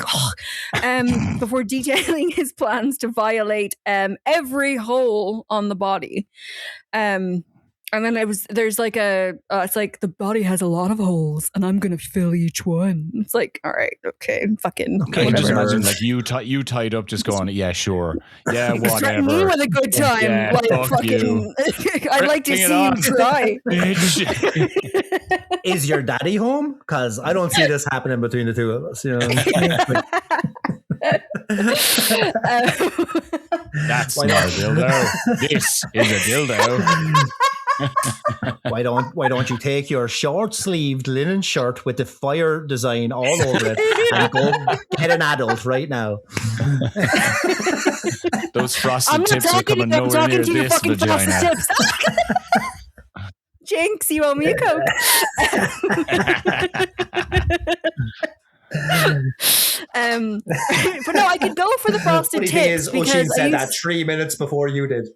before detailing his plans to violate every hole on the body. And then there's like it's like the body has a lot of holes and I'm going to fill each one. It's like, all right, okay, fucking. Okay, just imagine like you tied up just going, yeah, sure. Yeah, whatever. Me with a good time. Yeah, like fucking, I'd like to see you try. Is your daddy home? Because I don't see this happening between the two of us. You know? That's not a dildo. This is a dildo. Why don't you take your short-sleeved linen shirt with the fire design all over it and go get an adult right now? Those frosted tips are coming nowhere near this vagina. Jinx, you owe me a Coke. But no, I could go for the frosted tips because Oisin said that 3 minutes before you did.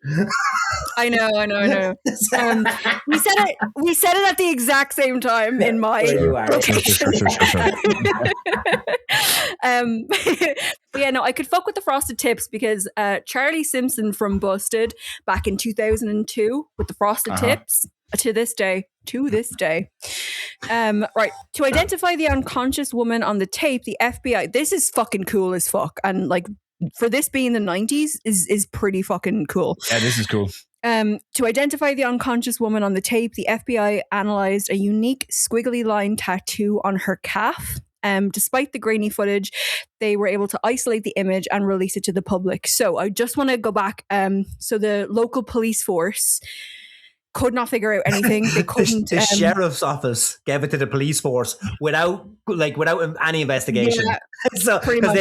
I know. We said it at the exact same time in my location. But yeah, no, I could fuck with the frosted tips because Charlie Simpson from Busted back in 2002 with the frosted tips. To this day. Right. To identify the unconscious woman on the tape, the FBI, this is fucking cool as fuck. And like, for this being the 90s is pretty fucking cool. Yeah, this is cool. To identify the unconscious woman on the tape, the FBI analyzed a unique squiggly line tattoo on her calf. Despite the grainy footage, they were able to isolate the image and release it to the public. So I just want to go back. So the local police force could not figure out anything. They couldn't. The sheriff's office gave it to the police force without any investigation. Yeah, so because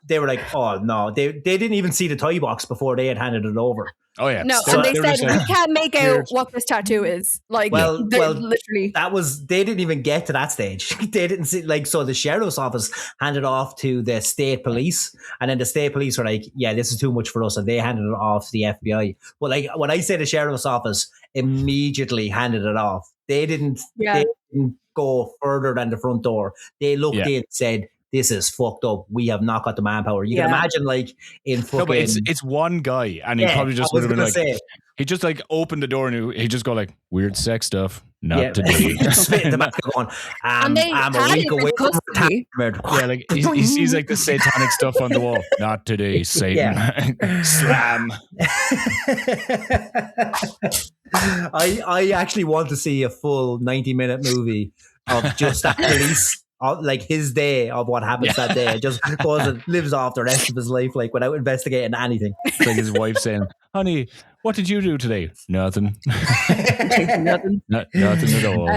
they were like, oh no, they didn't even see the toy box before they had handed it over. Oh yeah, no, and they said we can't make out what this tattoo is. Like, well, literally, they didn't even get to that stage. They didn't see so the sheriff's office handed off to the state police, and then the state police were like, yeah, this is too much for us, and they handed it off to the FBI. But like when I say the sheriff's office immediately handed it off, they didn't go further than the front door. They looked in and said, this is fucked up. We have not got the manpower. You can imagine, like, in fucking... No, but it's one guy, and he probably just would have been like... He just, like, opened the door, and he just go, like, weird sex stuff. Not today. Spit in the back going, I'm a week away from retirement. Yeah, like, he sees, like, the satanic stuff on the wall. Not today, Satan. Slam. I actually want to see a full 90-minute movie of just that police... like his day of what happens that day, just goes and lives off the rest of his life, like without investigating anything. It's like his wife saying, "Honey, what did you do today?" Nothing. Nothing at all.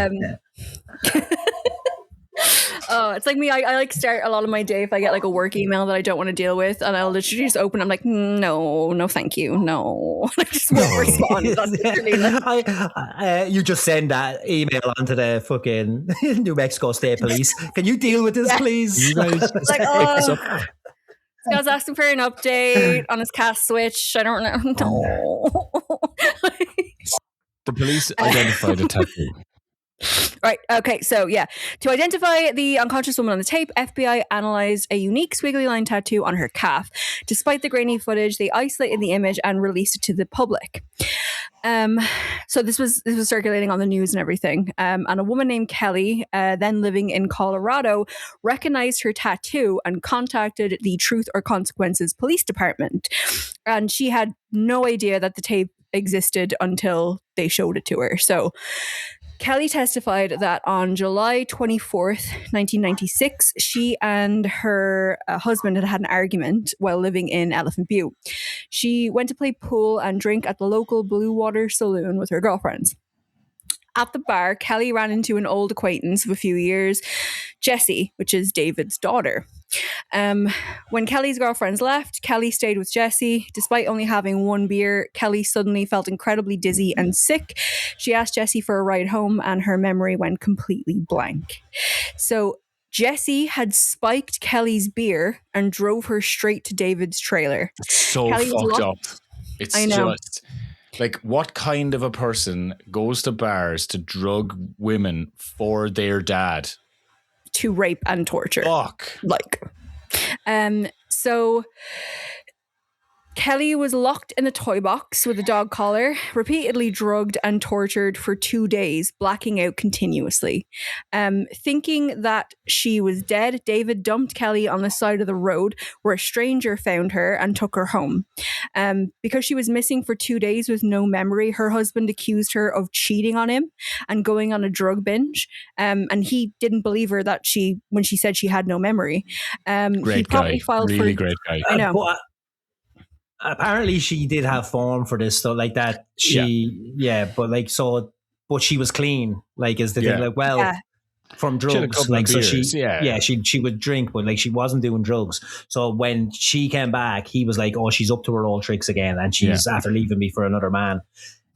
Oh, it's like me. I like start a lot of my day if I get like a work email that I don't want to deal with, and I'll literally just open. I'm like, no, thank you, no. I just won't respond. That's literally like, you just send that email onto the fucking New Mexico State Police. Can you deal with this, please? You guys like, oh, this guy's asking for an update on his cast switch. I don't know. No. The police identified a tattoo. Right. Okay. So, yeah. To identify the unconscious woman on the tape, FBI analyzed a unique squiggly line tattoo on her calf. Despite the grainy footage, they isolated the image and released it to the public. So this was circulating on the news and everything. And a woman named Kelly, then living in Colorado, recognized her tattoo and contacted the Truth or Consequences police department. And she had no idea that the tape existed until they showed it to her. So Kelly testified that on July 24th, 1996, she and her husband had an argument while living in Elephant Butte. She went to play pool and drink at the local Blue Water Saloon with her girlfriends. At the bar, Kelly ran into an old acquaintance of a few years, Jessie, which is David's daughter. When Kelly's girlfriends left, Kelly stayed with Jessie. Despite only having one beer, Kelly suddenly felt incredibly dizzy and sick. She asked Jessie for a ride home, and her memory went completely blank. So Jessie had spiked Kelly's beer and drove her straight to David's trailer. It's so Kelly was fucked locked- up. It's I know. just like, what kind of a person goes to bars to drug women for their dad? To rape and torture. Fuck. Like, so Kelly was locked in a toy box with a dog collar, repeatedly drugged and tortured for 2 days, blacking out continuously. Thinking that she was dead, David dumped Kelly on the side of the road where a stranger found her and took her home. Because she was missing for 2 days with no memory, her husband accused her of cheating on him and going on a drug binge. And he didn't believe her that when she said she had no memory. Great he guy. filed Really for, great guy. I know. But apparently she did have form for this stuff like that. But she was clean. Like, is the thing, like, well, Yeah. from She had a drugs, couple like, of so beers, she would drink, but like she wasn't doing drugs. So when she came back, he was like, oh, she's up to her old tricks again, and she's after leaving me for another man.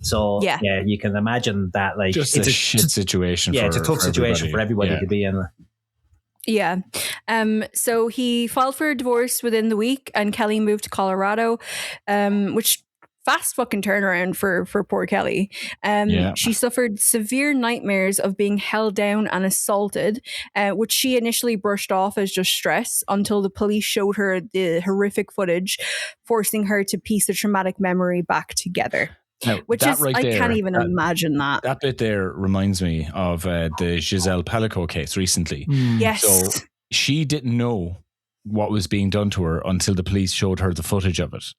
So yeah, you can imagine that, like, Just it's a shit situation. Yeah, it's a tough situation for everybody to be in. Yeah. So he filed for a divorce within the week, and Kelly moved to Colorado, which fast fucking turnaround for poor Kelly. She suffered severe nightmares of being held down and assaulted, which she initially brushed off as just stress until the police showed her the horrific footage, forcing her to piece the traumatic memory back together. Now, which is, I can't even imagine that. That bit there reminds me of the Giselle Pellico case recently. Yes. So she didn't know what was being done to her until the police showed her the footage of it.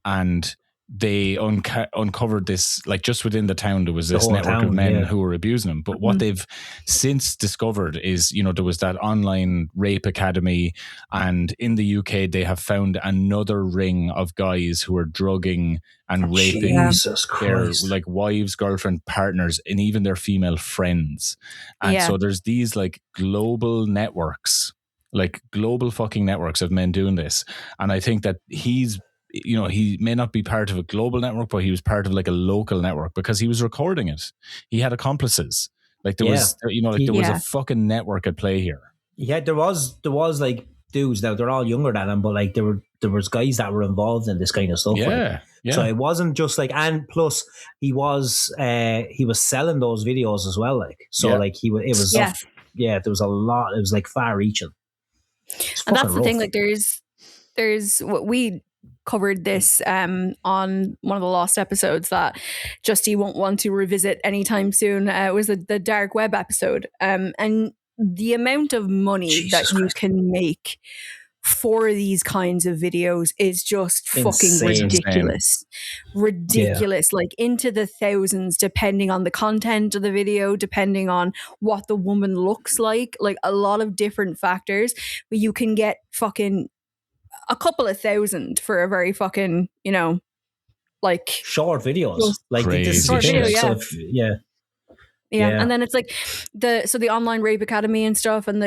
And they uncovered this, like, just within the town, there was this network of men who were abusing him. But what they've since discovered is, there was that online rape academy, and in the UK, they have found another ring of guys who are drugging and raping their, like, wives, girlfriend, partners, and even their female friends. And so there's these, like, global networks, like global fucking networks of men doing this. And I think that he may not be part of a global network, but he was part of, like, a local network because he was recording it. He had accomplices. Like, there was, there was a fucking network at play here. Yeah, there was like dudes. Now they're all younger than him, but like there was guys that were involved in this kind of stuff. Yeah. So it wasn't just like, and plus he was selling those videos as well. Like, so like there was a lot. It was like far reaching. And that's the thing. Like, there's what we covered this on one of the lost episodes that Justy won't want to revisit anytime soon. It was the dark web episode, and the amount of money that you can make for these kinds of videos is just fucking ridiculous. Like, into the thousands, depending on the content of the video, depending on what the woman looks like a lot of different factors. But you can get fucking a couple of thousand for a very fucking, like, short videos. Like, crazy. this short video, Yeah. And then it's like the online rape academy and stuff, and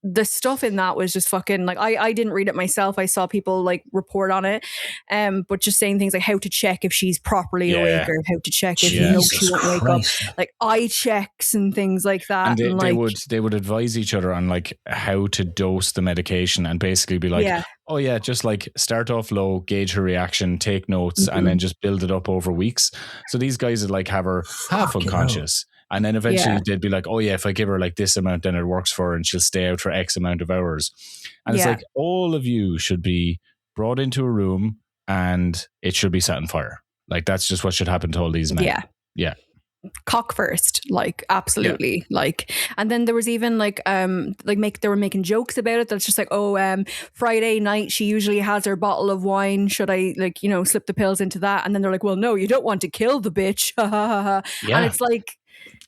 the stuff in that was just fucking like I didn't read it myself. I saw people like report on it, but just saying things like how to check if she's properly awake, or how to check if you know she won't wake up, like eye checks and things like that. And they would advise each other on like how to dose the medication, and basically be like, oh yeah, just like start off low, gauge her reaction, take notes, and then just build it up over weeks. So these guys would like have her half unconscious. And then eventually they'd be like, oh yeah, if I give her like this amount, then it works for her and she'll stay out for X amount of hours. And it's like, all of you should be brought into a room and it should be set on fire. Like, that's just what should happen to all these men. Yeah. Cock first, like, absolutely. Like, and then there was even like they were making jokes about it. That's just like, Friday night, she usually has her bottle of wine. Should I like, slip the pills into that? And then they're like, well, no, you don't want to kill the bitch. And it's like,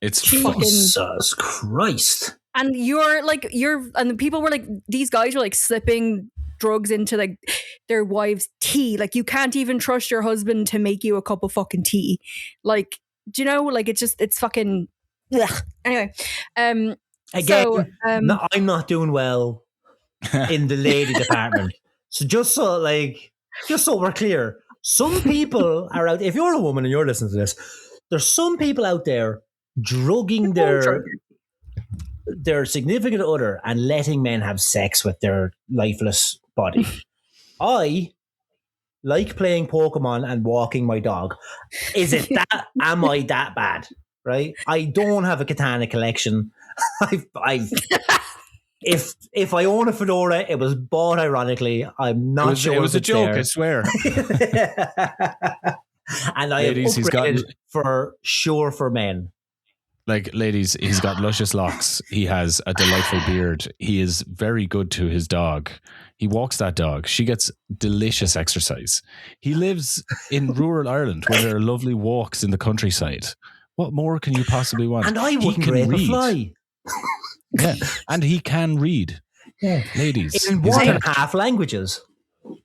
it's Jesus Christ. And and the people were like, these guys were like slipping drugs into like their wives' tea. Like, you can't even trust your husband to make you a cup of fucking tea. Like, do you know? Like, it's fucking. Ugh. Anyway, again, I'm not doing well in the lady department. So just so we're clear, some people are out. If you're a woman and you're listening to this, there's some people out there drugging their significant other and letting men have sex with their lifeless body. I like playing Pokemon and walking my dog. Is it that? Am I that bad? Right? I don't have a katana collection. If I own a fedora, it was bought ironically. I'm not sure. It was a joke, I swear. And I ladies, have upgraded for men. Like, ladies, he's got luscious locks. He has a delightful beard. He is very good to his dog. He walks that dog. She gets delicious exercise. He lives in rural Ireland where there are lovely walks in the countryside. What more can you possibly want? And I wouldn't rape a fly. Yeah, and he can read. Yeah, ladies. In 1.5 languages.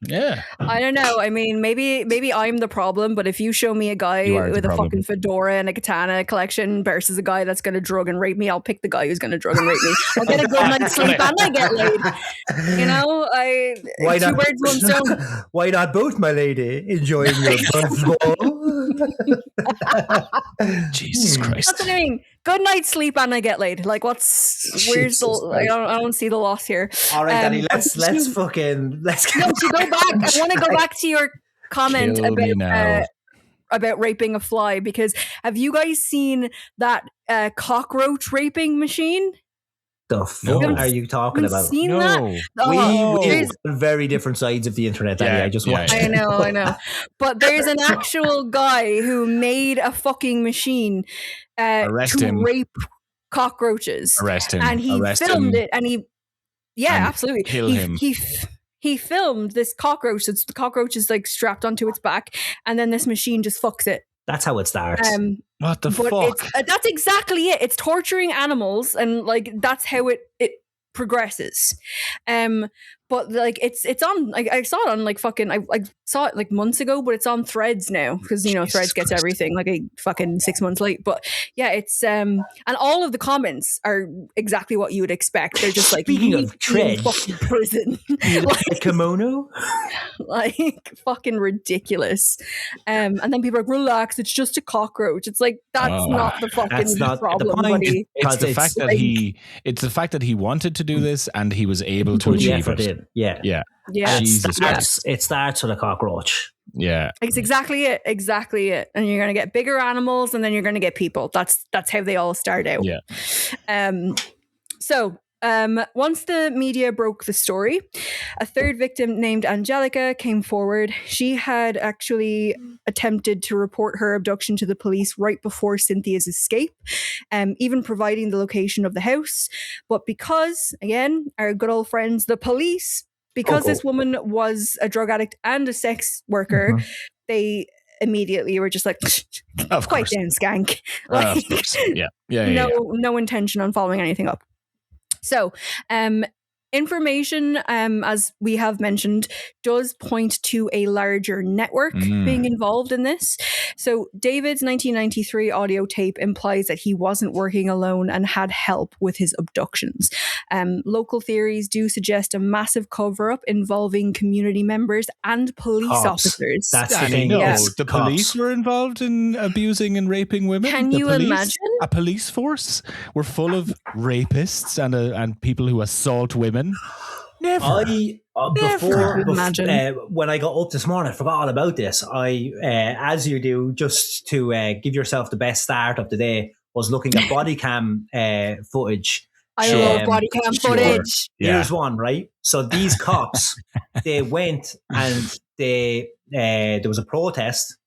Yeah. I don't know. I mean, maybe I'm the problem, but if you show me a guy with a fucking fedora and a katana collection versus a guy that's going to drug and rape me, I'll pick the guy who's going to drug and rape me. I'll get a good night's sleep and I get laid. Why two not, birds, one stone. Why not both, my lady? Enjoying your Jesus Christ. That's what I mean. Good night's sleep and I get laid. Like, where's the? I don't see the loss here. All right, Dani, let's go back. I want to go back to your comment about raping a fly, because have you guys seen that cockroach raping machine? The fuck are you talking about? Seen that? We on very different sides of the internet, Dani. I just watched. I know. But there's an actual guy who made a fucking machine to rape cockroaches. Arrest him. And he filmed it, and absolutely. Kill him. He filmed this cockroach. The cockroach is like strapped onto its back, and then this machine just fucks it. That's how it starts. What the fuck? That's exactly it. It's torturing animals, and like that's how it progresses. But like it's on. Like, I saw it on like fucking. I saw it like months ago, but it's on Threads now, because Threads gets everything like a fucking 6 months late. But yeah, it's and all of the comments are exactly what you would expect. They're just like, speaking of Threads, fucking prison, like a kimono, like fucking ridiculous. And then people are like, relax, it's just a cockroach. It's like, that's not the fucking problem, buddy. It's the fact that he wanted to do this and he was able to achieve it. Yeah. It starts with a cockroach. Yeah. It's exactly it. And you're going to get bigger animals, and then you're going to get people. That's how they all start out. Yeah. So once the media broke the story, a third victim named Angelica came forward. She had actually attempted to report her abduction to the police right before Cynthia's escape, even providing the location of the house. But because, again, our good old friends, the police, because this woman was a drug addict and a sex worker, they immediately were just like, quite down, skank. Like, Yeah. No intention on following anything up. So, in information, as we have mentioned, does point to a larger network being involved in this. So David's 1993 audio tape implies that he wasn't working alone and had help with his abductions. Local theories do suggest a massive cover-up involving community members and police officers. That's Dani, the thing. no, Yes, the police were involved in abusing and raping women. Can you imagine? A police force were full of rapists and people who assault women. Never. Before when I got up this morning, I forgot all about this. I, as you do, just to give yourself the best start of the day, was looking at body cam footage. I love body cam footage. Here's one, right? So these cops, they went and there was a protest.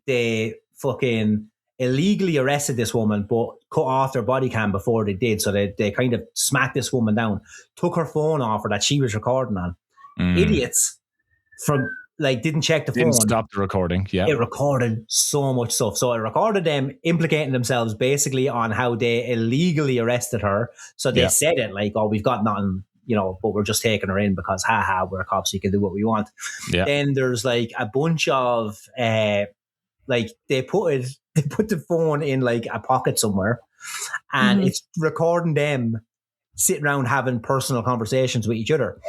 They fucking illegally arrested this woman, but cut off their body cam before they did. So they kind of smacked this woman down, took her phone off her that she was recording on. Idiots from didn't check the phone. Didn't stop the recording. Yeah. It recorded so much stuff. So it recorded them implicating themselves basically on how they illegally arrested her. So they said it like, oh, we've got nothing, but we're just taking her in because we're cops, we can do what we want. Yeah. Then there's like a bunch of they put the phone in like a pocket somewhere, and it's recording them sitting around having personal conversations with each other.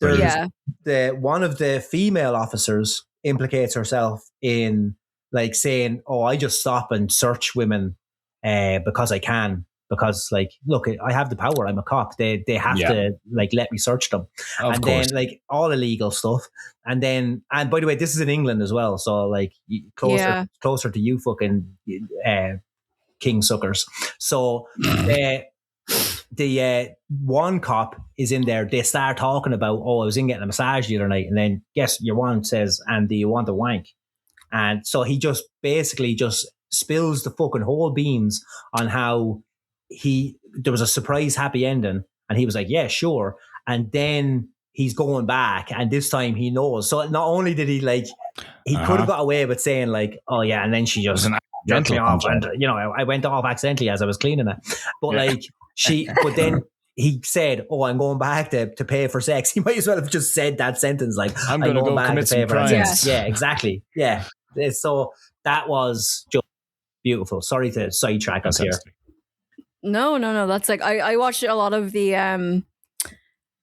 One of the female officers implicates herself in like saying, "Oh, I just stop and search women because I can. Because look, I have the power. I'm a cop. They have to let me search them." Of and course. Then all illegal stuff. And by the way, this is in England as well. So closer to you fucking king suckers. So the one cop is in there. They start talking about, "Oh, I was in getting a massage the other night," and then guess your one says, "And do you want a wank?" And so he just basically just spills the fucking whole beans on how there was a surprise happy ending, and he was like, "Yeah, sure." And then he's going back, and this time he knows. So not only did he he could have got away with saying like, "Oh yeah," and then she just jerked me off, and I went off accidentally as I was cleaning it. But but then he said, "Oh, I'm going back to pay for sex." He might as well have just said that sentence like, I'm going to go back commit to pay some for crimes. sex. Yeah, exactly. Yeah. So that was just beautiful. Sorry to sidetrack us here. No. That's I watched a lot of the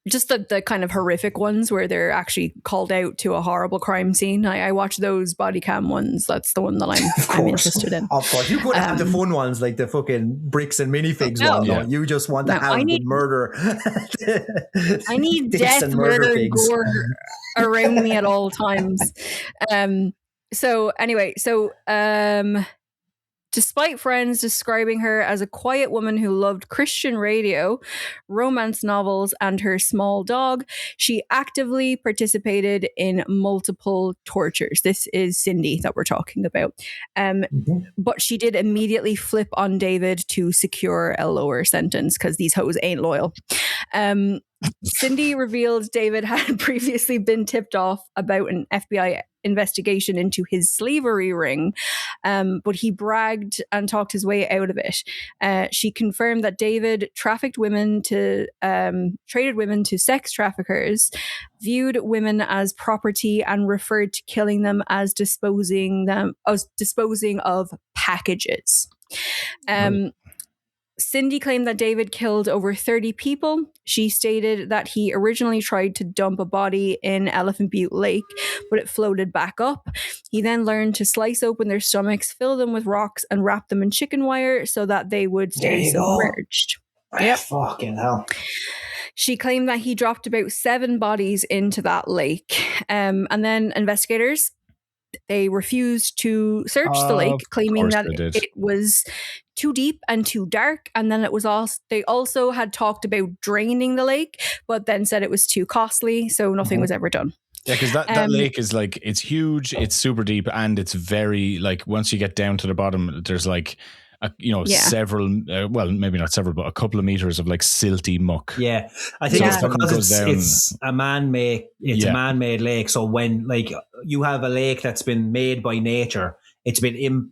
just the kind of horrific ones where they're actually called out to a horrible crime scene. I watch those body cam ones. That's the one that I'm interested in. Of course, you could have the fun ones like the fucking bricks and minifigs one. Yeah. You just want to have the murder. I need death, murder, gore around me at all times. Despite friends describing her as a quiet woman who loved Christian radio, romance novels, and her small dog, she actively participated in multiple tortures. This is Cindy that we're talking about. But she did immediately flip on David to secure a lower sentence because these hoes ain't loyal. Cindy revealed David had previously been tipped off about an FBI investigation into his slavery ring, but he bragged and talked his way out of it. She confirmed that David traded women to sex traffickers, viewed women as property, and referred to killing them as disposing of packages. Cindy claimed that David killed over 30 people. She stated that he originally tried to dump a body in Elephant Butte Lake, but it floated back up. He then learned to slice open their stomachs, fill them with rocks, and wrap them in chicken wire so that they would stay submerged. Yep. Fucking hell. She claimed that he dropped about 7 bodies into that lake. And then investigators, they refused to search the lake, claiming that it was too deep and too dark. And then they also had talked about draining the lake, but then said it was too costly, so nothing was ever done. Yeah, because that lake is it's huge, it's super deep, and it's very once you get down to the bottom, there's several, maybe not several, but a couple of meters of silty muck. Yeah, I think it's because it's a man-made, a man-made lake. So when you have a lake that's been made by nature, it's been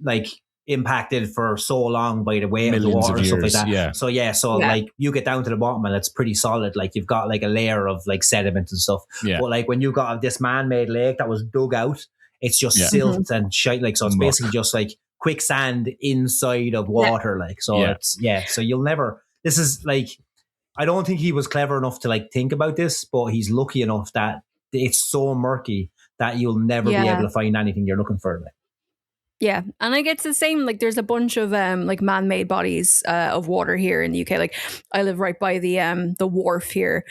impacted for so long by the weight of the Millions water of and stuff like years, that. yeah. So like you get down to the bottom and it's pretty solid. Like you've got like a layer of like sediment and stuff. Yeah. But like when you've got this man-made lake that was dug out, it's just Yeah. silt and shite. Like, so it's Muck. basically just like quicksand inside of water. Like, so it's, so you'll never, this is like, I don't think he was clever enough to like think about this, but he's lucky enough that it's so murky that you'll never be able to find anything you're looking for. Like. Yeah, and like it's the same. Like there's a bunch of like man-made bodies of water here in the UK. Like I live right by the wharf here,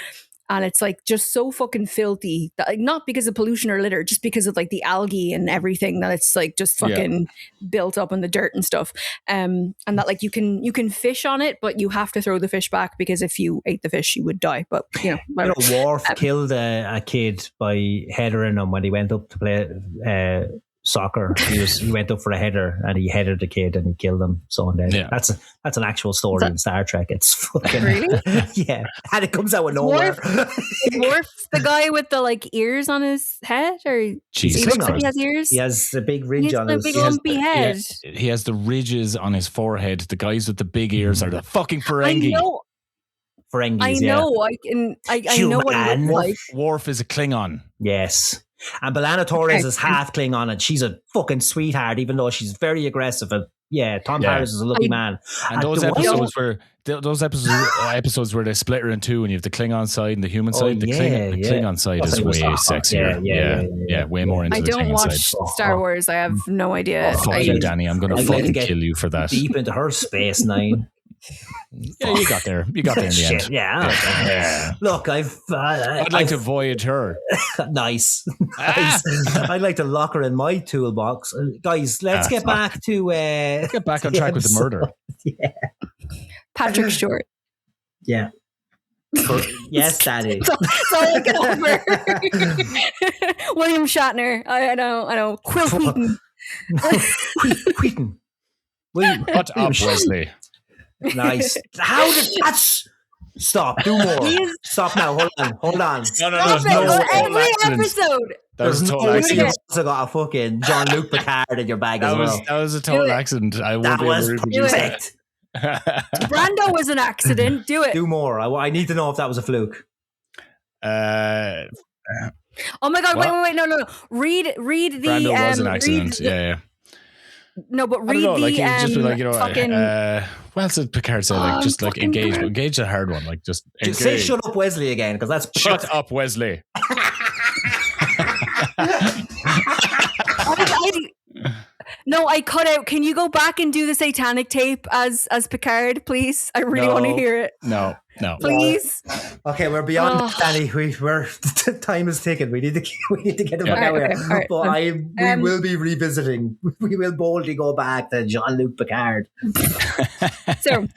and it's like just so fucking filthy. That, like, not because of pollution or litter, just because of like the algae and everything that it's like just fucking built up in the dirt and stuff. And that like you can fish on it, but you have to throw the fish back because if you ate the fish, you would die. But whatever. Worf killed a kid by headering him when he went up to play soccer. He went up for a header and he headed the kid and he killed him. So that's an actual story in Star Trek. It's fucking really yeah, and it comes out of nowhere. Worf the guy with the like ears on his head, or Jesus he looks like Christ. he has ears. He has the big ridge on his big lumpy head. He has the ridges on his forehead. The guys with the big ears are the fucking Ferengi. I know. Ferengis, I know. I know what it looks like. Worf is a Klingon. Yes. And B'Elanna Torres is half Klingon and she's a fucking sweetheart, even though she's very aggressive. And Tom Paris is a lucky man. And those episodes where they split her in two and you have the Klingon side and the human side, the Klingon side is way sexier. Yeah, way more into the Klingon side. I don't watch Star Wars. I have no idea. Fuck you, Dani. I'm going to fucking kill you for that. Deep into her space nine. Yeah, you got there. You got there in the end. Yeah. Look, I'd like to voyage her. Nice. I'd like to lock her in my toolbox. Guys, let's get back to get back on track with the murder. Yeah. Patrick Stewart. Yeah. Yes, Dani. That's all I got over. William Shatner. I know. Quill Wheaton. Wheaton. Shut up, Wesley. Nice. How did that's stop? Do more. Stop now. Hold on. No, every episode. That was a total accident. You also got a fucking Jean-Luc Picard in your bag as well. That was a total accident. That was perfect. Brando was an accident. Do it. Do more. I need to know if that was a fluke. Oh my god! What? Wait! No! Read the. Brando was an accident. Yeah. No, but read the just be like, fucking. What else did Picard say? Like, just like engage. Engage a hard one. Like, just engage. Say "Shut up, Wesley" again, because that's shut up, Wesley. No, I cut out. Can you go back and do the satanic tape as Picard, please? I really want to hear it. No. Please. Okay, we're beyond Dani. We're time is ticking. We need to get the fuck out here. Right. But we will be revisiting. We will boldly go back to Jean-Luc Picard. So,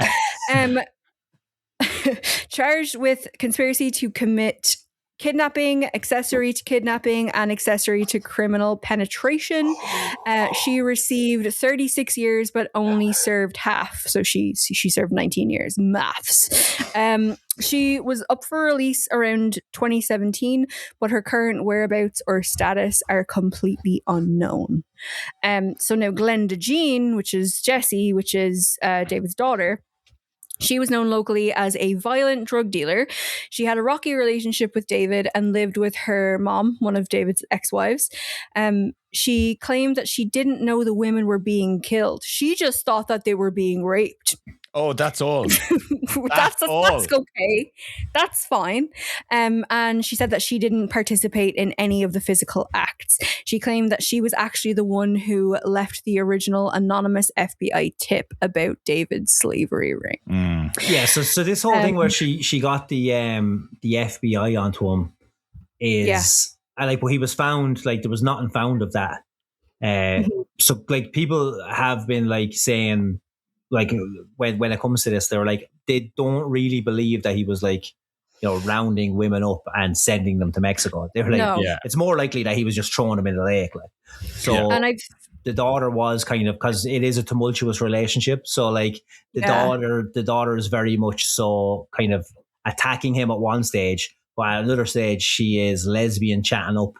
charged with conspiracy to commit kidnapping, accessory to kidnapping, and accessory to criminal penetration. She received 36 years, but only served half. So she served 19 years. Maths. She was up for release around 2017, but her current whereabouts or status are completely unknown. So now Glenda Jean, which is Jessie, which is David's daughter, she was known locally as a violent drug dealer. She had a rocky relationship with David and lived with her mom, one of David's ex-wives. She claimed that she didn't know the women were being killed. She just thought that they were being raped. Oh, that's all. That's okay. That's fine. And she said that she didn't participate in any of the physical acts. She claimed that she was actually the one who left the original anonymous FBI tip about David's slavery ring. Yeah, so this whole thing where she got the FBI onto him is but he was found, like there was nothing found of that. So like people have been like saying, like when it comes to this, they're like, they don't really believe that he was like, rounding women up and sending them to Mexico. They're like, it's more likely that he was just throwing them in the lake. Like, so the daughter was kind of, because it is a tumultuous relationship. So like the daughter is very much so kind of attacking him at one stage, while at another stage she is lesbian chatting up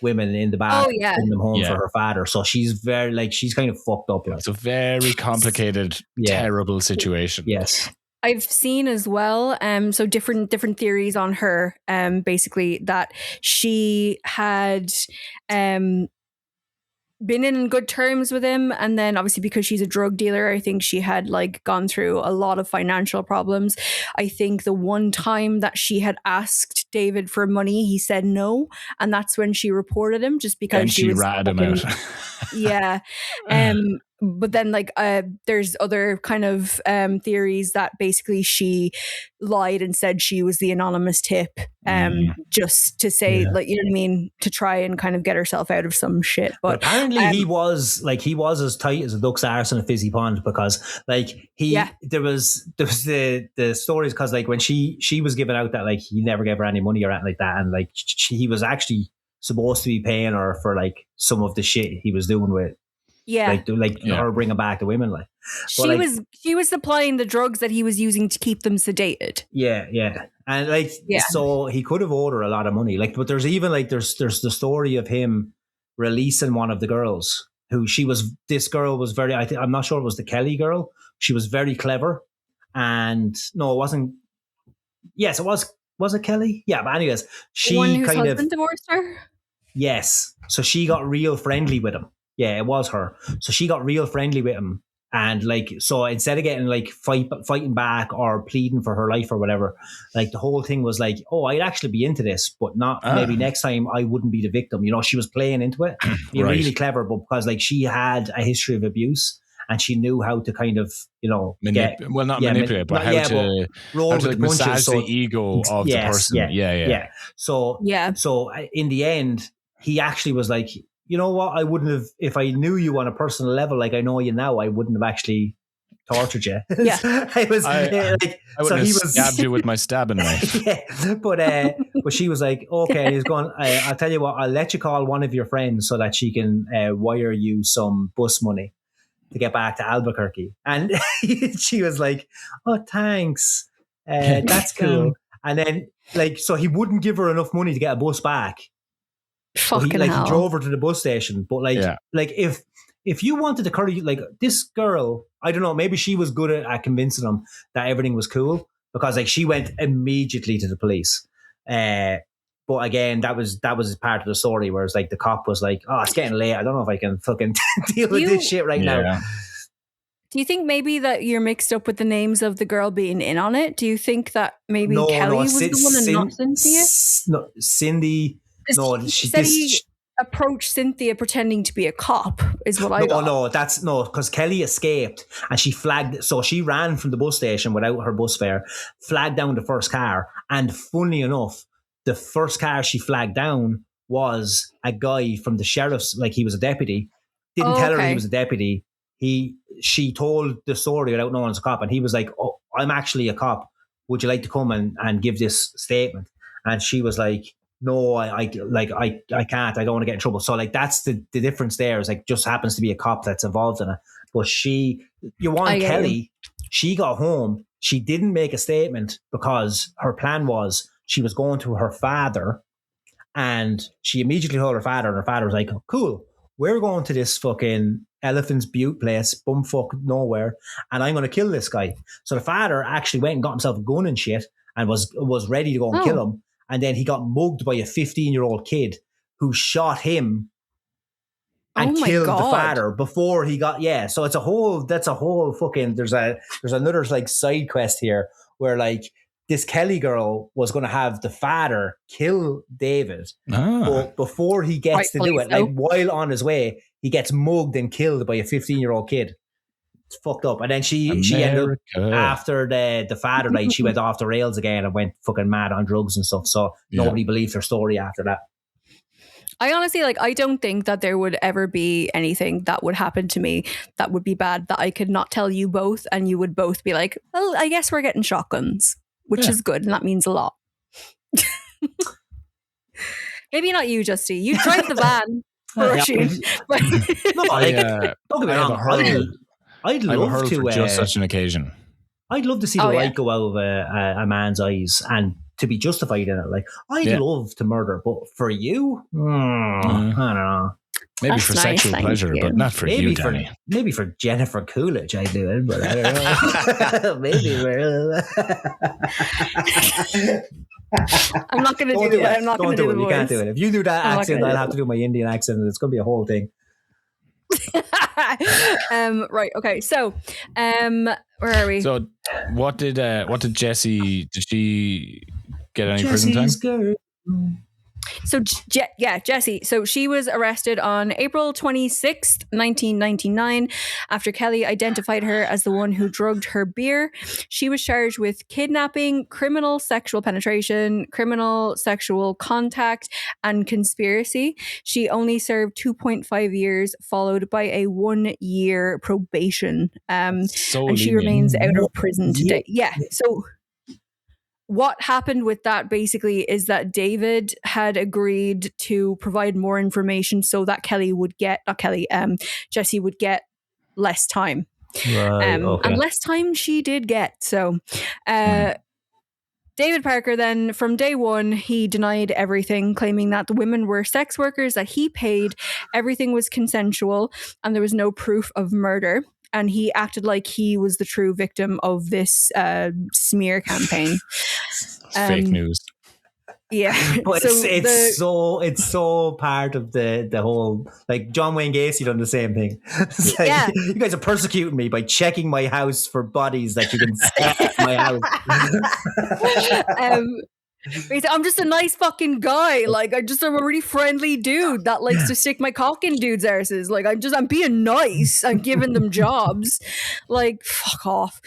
women in the back, sending them home Yeah. for her father. So she's very like she's kind of fucked up. Like. It's a very complicated, terrible situation. Yes. I've seen as well, so different theories on her, basically that she had been in good terms with him, and then obviously because she's a drug dealer, I think she had like gone through a lot of financial problems. I think the one time that she had asked David for money, he said no, and that's when she reported him, just because and she was ratted him out. Yeah. But then like there's other kind of theories that basically she lied and said she was the anonymous tip just to say like, you know what I mean, to try and kind of get herself out of some shit. But apparently he was as tight as a duck's arse in a fizzy pond, because like there was the stories, because like when she was giving out that like he never gave her any money or anything like that, and like he was actually supposed to be paying her for like some of the shit he was doing with her bringing back the women. Like she was supplying the drugs that he was using to keep them sedated. And like so he could have owed her a lot of money. Like, but there's even like there's the story of him releasing one of the girls who this girl was very, I'm not sure it was the Kelly girl. She was very clever, and no, it wasn't. Yes, it was. Was it Kelly? Yeah, but anyways, she the one whose kind husband of divorced her. Yes. So she got real friendly with him. Yeah, it was her. So she got real friendly with him. And like, so instead of getting like fighting back or pleading for her life or whatever, like the whole thing was like, oh, I'd actually be into this, but not maybe next time I wouldn't be the victim. You know, she was playing into it. Being really clever, but because like she had a history of abuse and she knew how to kind of, you know, manipulate, but how to massage the ego of the person. Yeah. So in the end, he actually was like, you know what? I wouldn't have, if I knew you on a personal level, like I know you now, I wouldn't have actually tortured you. Yeah. I wouldn't have stabbed you with my stabbing knife. But she was like, okay. He's going, I'll tell you what, I'll let you call one of your friends so that she can wire you some bus money to get back to Albuquerque. And she was like, oh, thanks. That's cool. And then like, so he wouldn't give her enough money to get a bus back. Fucking hell. He drove her to the bus station, but like if you wanted to curry, like this girl, I don't know, maybe she was good at convincing him that everything was cool, because like she went immediately to the police. But again, that was part of the story, whereas like the cop was like, oh, it's getting late, I don't know if I can fucking deal with this shit right now. Do you think maybe that you're mixed up with the names of the girl being in on it? Do you think that maybe Kelly was the one and not Cynthia? No, Cindy. No, she said he approached Cynthia pretending to be a cop, is what I got. No, because Kelly escaped and she flagged. So she ran from the bus station without her bus fare, flagged down the first car. And funnily enough, the first car she flagged down was a guy from the sheriff's, like he was a deputy. Didn't tell her he was a deputy. She told the story without knowing it's a cop. And he was like, oh, I'm actually a cop. Would you like to come and give this statement? And she was like, no, I can't. I don't want to get in trouble. So like that's the difference there, is like just happens to be a cop that's involved in it. But Kelly, she got home. She didn't make a statement because her plan was she was going to her father, and she immediately told her father, and her father was like, oh, cool, we're going to this fucking Elephant's Butte place, bumfuck nowhere, and I'm going to kill this guy. So the father actually went and got himself a gun and shit and was ready to go and kill him. And then he got mugged by a 15-year-old kid who shot him and killed the father before he got, so that's a whole fucking, there's another like side quest here where like this Kelly girl was going to have the father kill David, but before he gets to do it, like while on his way, he gets mugged and killed by a 15-year-old kid. It's fucked up. And then she ended up, after the father died, she went off the rails again and went fucking mad on drugs and stuff. So nobody believed her story after that. I honestly, I don't think that there would ever be anything that would happen to me that would be bad that I could not tell you both, and you would both be like, well, I guess we're getting shotguns, which is good, and that means a lot. Maybe not you, Justy. You drive the van. Don't get me wrong. I'd love to for just such an occasion. I'd love to see the light go out of a man's eyes, and to be justified in it. Like, I'd love to murder, but for you, I don't know. Maybe That's for nice, sexual thank pleasure, you. but not for Maybe you, for Dani. maybe for Jennifer Coolidge, I do it, but I don't know. Maybe for. I'm not going to Don't do do it. it. I'm not Don't going to do do the it. You can't voice. do it. If you do that I'm not accent, gonna I'll do have to do my Indian accent, and it's going to be a whole thing. Right. Okay. So, where are we? So, what did Jessie? Did she get any prison time? Jesse's girl. So, Jessie. So she was arrested on April 26th, 1999, after Kelly identified her as the one who drugged her beer. She was charged with kidnapping, criminal sexual penetration, criminal sexual contact, and conspiracy. She only served 2.5 years, followed by a 1-year probation. And she remains out of prison today. Yeah. So what happened with that basically is that David had agreed to provide more information so that Jessie would get less time. Right, And less time she did get. So David Parker then, from day one, he denied everything, claiming that the women were sex workers that he paid, everything was consensual, and there was no proof of murder. And he acted like he was the true victim of this smear campaign. Fake news. Yeah, but it's so part of the whole, like, John Wayne Gacy done the same thing. It's like, you guys are persecuting me by checking my house for bodies that you can stick in my house. I'm just a nice fucking guy. Like, I'm a really friendly dude that likes to stick my cock in dudes' arses. Like, I'm being nice. I'm giving them jobs. Like, fuck off.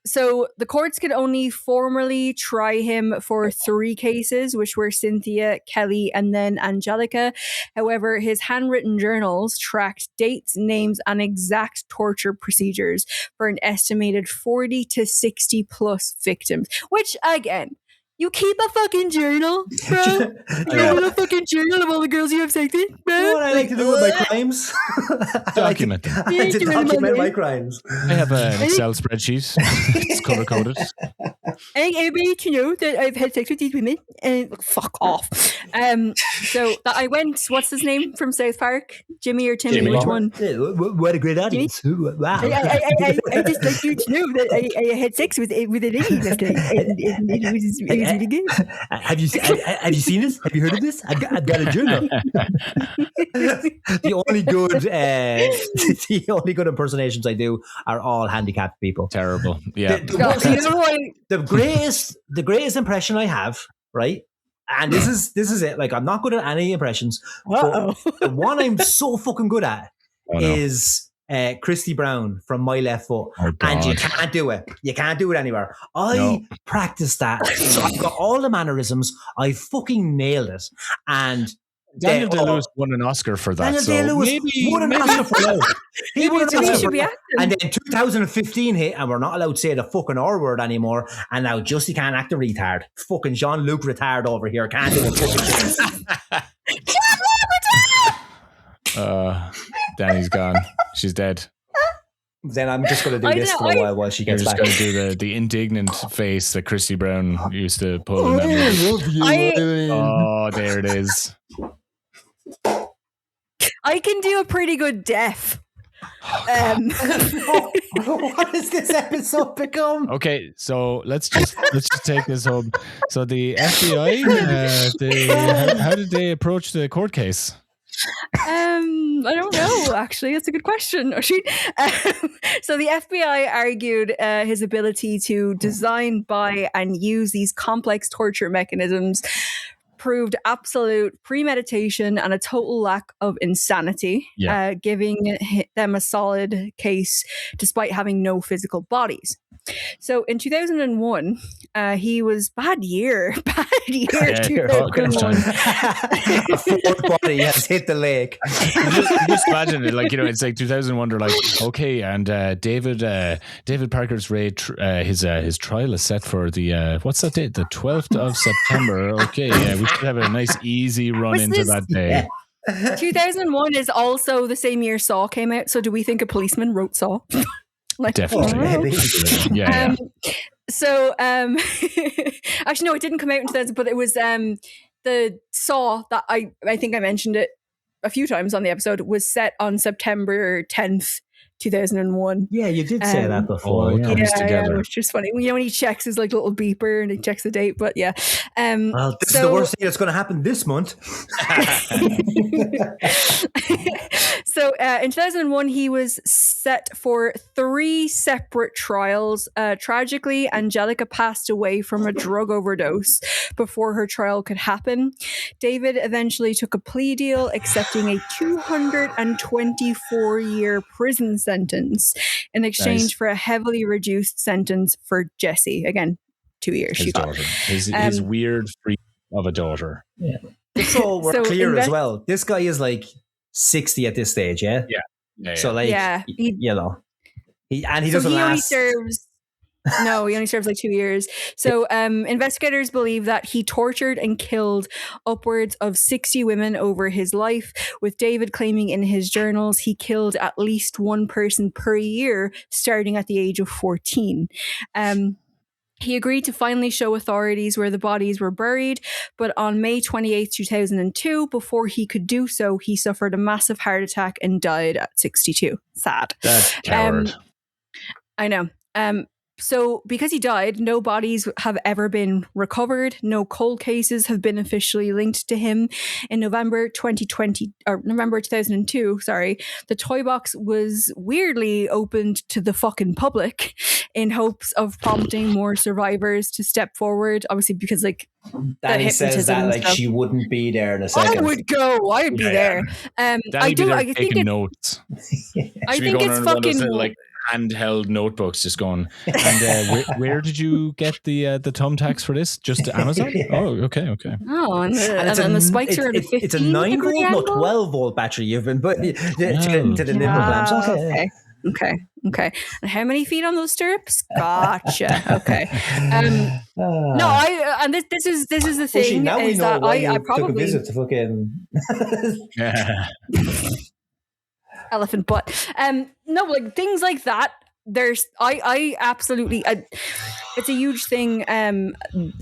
So the courts could only formally try him for 3 cases, which were Cynthia, Kelly, and then Angelica. However, his handwritten journals tracked dates, names, and exact torture procedures for an estimated 40 to 60 plus victims, which, again, you keep a fucking journal, bro? You keep a fucking journal of all the girls you have sex with, bro? You know what I like to do with my crimes? Document them. I like to document my crimes. I have an Excel spreadsheet. It's color coded. I need to know that I've had sex with these women. Fuck off. So I went. What's his name from South Park? Jimmy or Timmy? Which one? What a great audience! Wow. I just like you to know that I had sex with a lady last night, and it was really good. Have you seen this? Have you heard of this? I've got a journal. The only good impersonations I do are all handicapped people. Terrible. Yeah. The greatest impression I have, right? And this is it. Like, I'm not good at any impressions. But the one I'm so fucking good at is Christy Brown from My Left Foot. And you can't do it. You can't do it anywhere. I practiced that. So I've got all the mannerisms. I fucking nailed it. And Daniel Day-Lewis won an Oscar for that. Daniel Day-Lewis won an Oscar for that. He won an Oscar for that. And then 2015 hit, and we're not allowed to say the fucking R word anymore. And now Justy can't act a retard. Fucking Jean-Luc retard over here can't do a fucking Dani's gone. She's dead. Then I'm just going to do this for a while she gets back. You're just going to do the indignant face that Christy Brown used to pull in that movie. Oh, there it is. I can do a pretty good deaf. What has this episode become? Okay, so let's just take this home. So the FBI, how did they approach the court case? I don't know, actually. That's a good question. So the FBI argued his ability to design, buy, and use these complex torture mechanisms proved absolute premeditation and a total lack of insanity, giving them a solid case despite having no physical bodies. So in 2001, he was bad year. 2001. A fourth body has hit the lake. Just imagine it, like, you know, it's like 2001. They're like, okay, and David Parker's his trial is set for the what's that date? The 12th of September. Okay, we should have a nice easy run into that day. 2001 is also the same year Saw came out. So do we think a policeman wrote Saw? Definitely. Yeah. So, actually, no, it didn't come out in 2000, but it was the Saw that I think I mentioned it a few times on the episode was set on September 10th, 2001. Yeah, you did say that before. All comes Yeah, together. which is funny. You know, when he checks his like little beeper and he checks the date, but yeah. Well, this is the worst thing that's going to happen this month. So in 2001, he was set for 3 separate trials. Tragically, Angelica passed away from a drug overdose before her trial could happen. David eventually took a plea deal, accepting a 224-year prison sentence in exchange for a heavily reduced sentence for Jessie. Again, 2 years. His daughter. His weird freak of a daughter. Yeah. So we're clear as well. This guy is like 60 at this stage, yeah? Yeah. So like, you know, he doesn't last. He only serves like 2 years. So investigators believe that he tortured and killed upwards of 60 women over his life, with David claiming in his journals he killed at least one person per year starting at the age of 14. He agreed to finally show authorities where the bodies were buried, but on May 28, 2002, before he could do so, he suffered a massive heart attack and died at 62. Sad. That coward. I know. So because he died, no bodies have ever been recovered. No cold cases have been officially linked to him. In November 2002, the toy box was weirdly opened to the fucking public in hopes of prompting more survivors to step forward. Obviously, because like Dani says that like she wouldn't be there in a second. I would go. I would be there. I think notes. I think it's fucking like handheld notebooks, just going. And where did you get the thumbtacks for this? Just Amazon? Yeah. Oh, okay. Oh, and the spikes are at a 15. It's a 9-volt, not 12-volt battery you've been put to the nipple clamps. Okay. And how many feet on those stirrups? Gotcha. Okay. This is the thing. Now we know why you probably took a visit to fucking elephant butt. No, like things like that. I absolutely. It's a huge thing.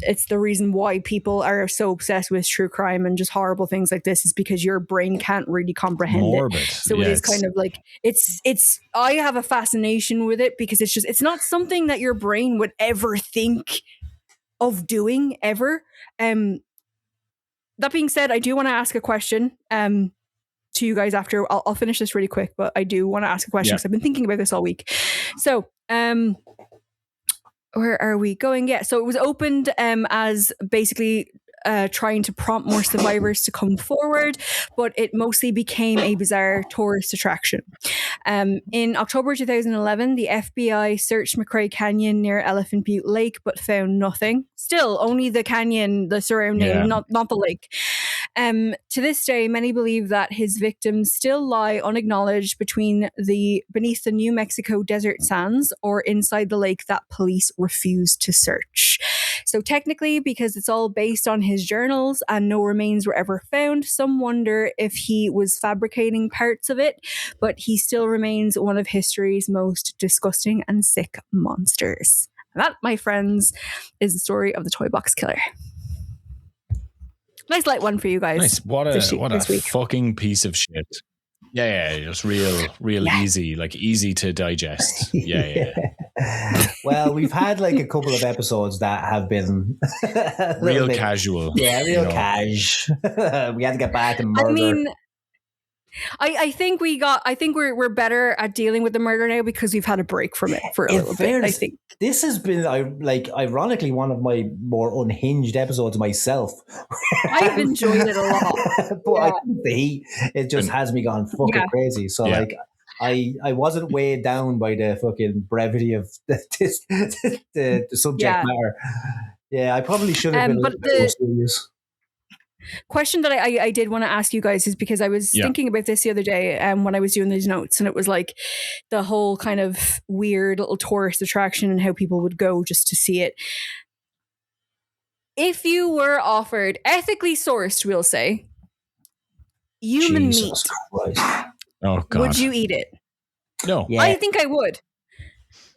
It's the reason why people are so obsessed with true crime and just horrible things like this is because your brain can't really comprehend it. So it is kind of like it's. I have a fascination with it because it's not something that your brain would ever think of doing ever. That being said, I do want to ask a question. To you guys after I'll finish this really quick, but I do want to ask a question because I've been thinking about this all week. So, where are we going? Yeah, so it was opened as basically trying to prompt more survivors to come forward, but it mostly became a bizarre tourist attraction. In October 2011, the FBI searched McRae Canyon near Elephant Butte Lake, but found nothing. Still, only the canyon, the surrounding, not the lake. To this day, many believe that his victims still lie unacknowledged beneath the New Mexico desert sands or inside the lake that police refuse to search. So technically, because it's all based on his journals and no remains were ever found, some wonder if he was fabricating parts of it, but he still remains one of history's most disgusting and sick monsters. And that, my friends, is the story of the Toy Box Killer. Nice light one for you guys. Nice. What a fucking piece of shit. Yeah, just real easy, like easy to digest. Yeah. Well, we've had like a couple of episodes that have been real casual. Yeah, real cash. We had to get back and murder. I mean, I think we're better at dealing with the murder now because we've had a break from it for a little bit. I think this has been ironically one of my more unhinged episodes myself. I've enjoyed it a lot, but I think the heat it just has me gone fucking crazy. So like I wasn't weighed down by the fucking brevity of the subject matter. Yeah, I probably should have been a little bit more serious. Question that I did want to ask you guys is because I was thinking about this the other day when I was doing these notes, and it was like the whole kind of weird little tourist attraction and how people would go just to see it. If you were offered ethically sourced, we'll say, human meat, oh God, would you eat it? No. I think I would.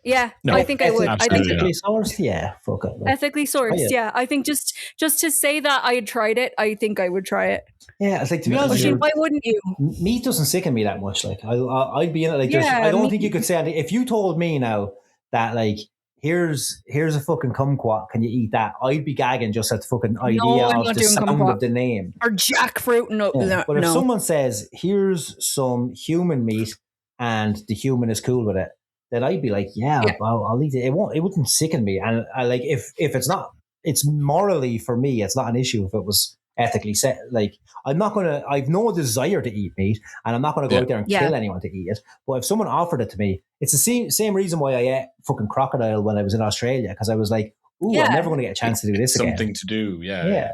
Yeah, No, I think I would. I think absolutely ethically sourced. Yeah, fuck it. Like, ethically sourced. it. Yeah, I think just to say that I had tried it, I think I would try it. Yeah, it's like, to be honest, Oisin, why wouldn't you? meat doesn't sicken me that much. Like I'd be in it. Like Yeah, I don't think you could say anything. If you told me now that like here's a fucking kumquat, can you eat that? I'd be gagging just at the fucking idea I'm of not the doing sound kumquat. of the name. Or jackfruit? No, Yeah. But if no. someone says here's some human meat and the human is cool with it, then I'd be like, yeah. I'll eat it. It wouldn't sicken me. And I like if it's not, it's morally for me, it's not an issue if it was ethically set. Like I've no desire to eat meat, and I'm not gonna go out there and kill anyone to eat it. But if someone offered it to me, it's the same reason why I ate fucking crocodile when I was in Australia, because I was like, ooh, I'm never gonna get a chance to do this again. Something to do, yeah.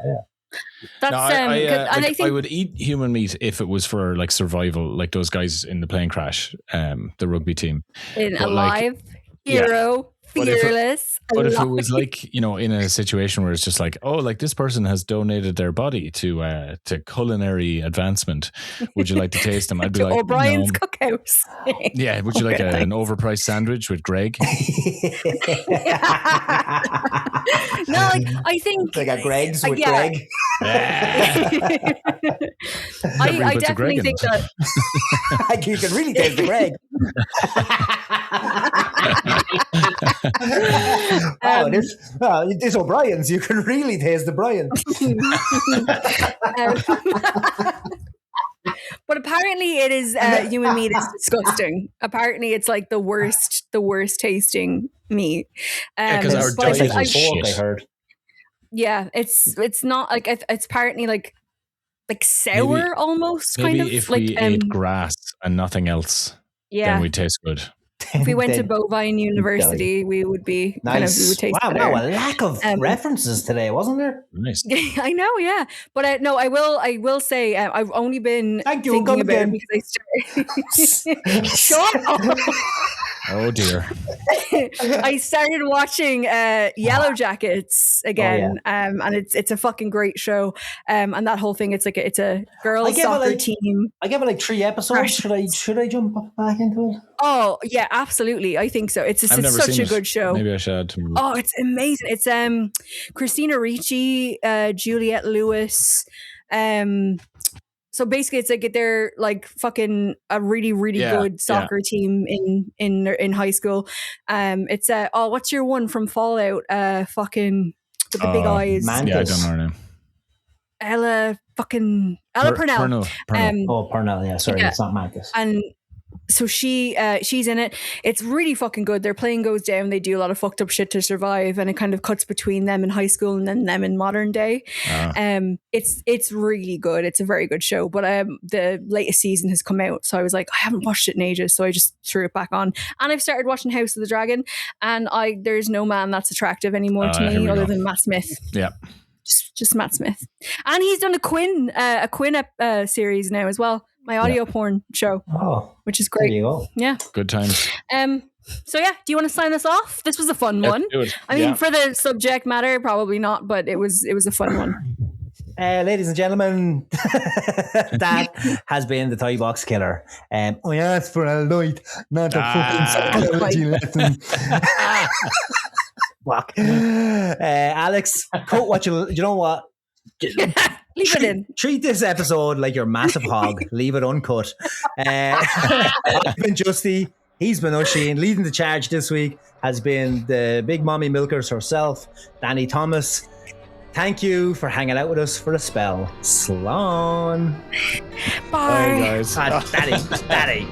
That's I would eat human meat if it was for like survival, like those guys in the plane crash, the rugby team. Alive, hero, fearless. But if it was like, in a situation where it's just like, oh, like this person has donated their body to culinary advancement, would you like to taste them? I'd be like, O'Brien's Cookhouse. Yeah, would you like an overpriced sandwich with Greg? No, like I think like a Greg's with Greg. I definitely think that you can really taste the Greg. This O'Brien's, you can really taste the Brian. But apparently it is human meat is disgusting. Apparently it's like the worst tasting meat. Because our diet is shit. I heard. Yeah, it's not like it's apparently like sour almost kind of. Maybe if like, we ate grass and nothing else, then we'd taste good. If we went to Bovine University, we would be nice. We would taste better. Wow, a lack of references today, wasn't there? Nice. I know, yeah. But no, I will say I've only been thinking about it because I started. Shut up. Oh dear. I started watching Yellow Jackets again, and it's a fucking great show. And that whole thing, it's a girls soccer team. I give it like 3 episodes. Should I jump back into it? Oh yeah, absolutely. I think so. It's such a good show. Maybe I should. Oh, it's amazing. It's Christina Ricci, Juliette Lewis. So basically, it's like they're like fucking a really, really good soccer team in high school. It's what's your one from Fallout? Fucking with the big eyes. Mantis. Yeah, I don't know her name. Ella Purnell. Purnell. Yeah, sorry, it's not Mantis. And so she's in it. It's really fucking good. Their plane goes down. They do a lot of fucked up shit to survive, and it kind of cuts between them in high school and then them in modern day. It's really good. It's a very good show. But the latest season has come out, so I was like, I haven't watched it in ages, so I just threw it back on. And I've started watching House of the Dragon, and there's no man that's attractive anymore to me other than Matt Smith. Yeah. Just Matt Smith, and he's done a Quinn series now as well. My audio porn show, which is great. There you go. Yeah, good times. So yeah, do you want to sign us off? This was a fun one. Do it. I mean, for the subject matter, probably not, but it was a fun one. Ladies and gentlemen, that has been the Toy Box Killer. I asked for a light, not a fucking psychology lesson. Fuck. Alex, cut what you know what? Leave it in. Treat this episode like your massive hog. Leave it uncut. I've been Justy. He's been Oisin. Leading the charge this week has been the big mommy milkers herself, Dani Thomas. Thank you for hanging out with us for a spell. Slán. Bye. Bye, guys. Daddy.